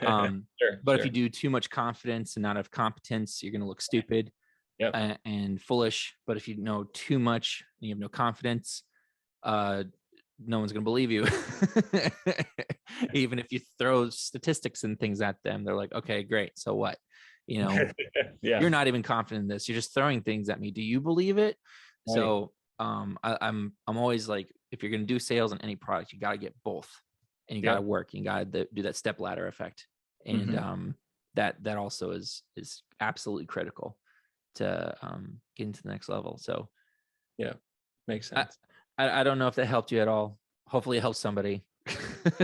B: Sure.
A: But if you
B: Sure.
A: do too much confidence and not have competence, you're going to look stupid
B: Yep.
A: and foolish. But if you know too much and you have no confidence, uh, no one's going to believe you. Even if you throw statistics and things at them, they're like, okay, great. So what?
B: Yeah.
A: You're not even confident in this. You're just throwing things at me. Do you believe it?
B: Right.
A: So I'm always like, if you're going to do sales on any product, you got to get both, and you got to
B: Yep.
A: work. You got to do that step ladder effect, and
B: Mhm.
A: that also is absolutely critical to getting to the next level. So
B: Yeah. Makes
A: I,
B: sense.
A: I don't know if that helped you at all. Hopefully, it helps somebody.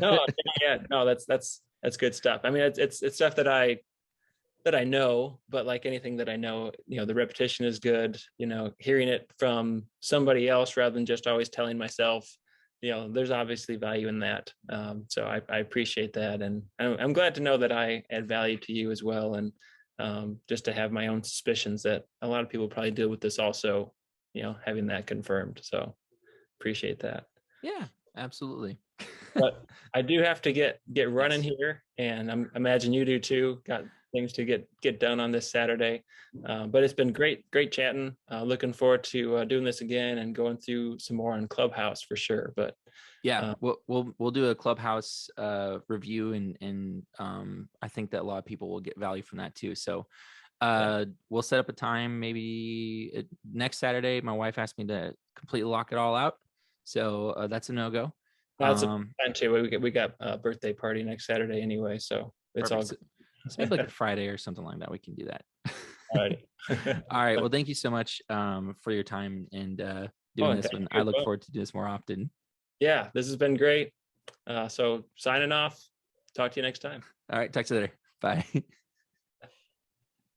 B: No, yeah, no, that's good stuff. I mean, it's stuff that I know, but like anything that I know, the repetition is good. Hearing it from somebody else rather than just always telling myself, there's obviously value in that. So I appreciate that, and I'm glad to know that I add value to you as well, and just to have my own suspicions that a lot of people probably deal with this also, having that confirmed. So appreciate that.
A: Yeah, absolutely.
B: But I do have to get running
A: Yes.
B: here, and imagine you do too. Got things to get done on this Saturday, but it's been great chatting. Looking forward to doing this again and going through some more on Clubhouse for sure. But
A: Yeah,
B: uh,
A: we'll do a Clubhouse review, and I think that a lot of people will get value from that too. So
B: yeah,
A: we'll set up a time, maybe next Saturday. My wife asked me to completely lock it all out, so that's a no-go.
B: that's a fun too. We got a birthday party next Saturday anyway, so it's all
A: Perfect.
B: good.
A: So maybe like a Friday or something like that, we can do that.
B: Alrighty.
A: All right. Well, thank you so much for your time and
B: Oh,
A: doing
B: and
A: this
B: thank
A: one. I
B: you as
A: look
B: well.
A: forward to do this more often.
B: Yeah, this has been great. So signing off. Talk to you next time.
A: All right. Talk to you later. Bye.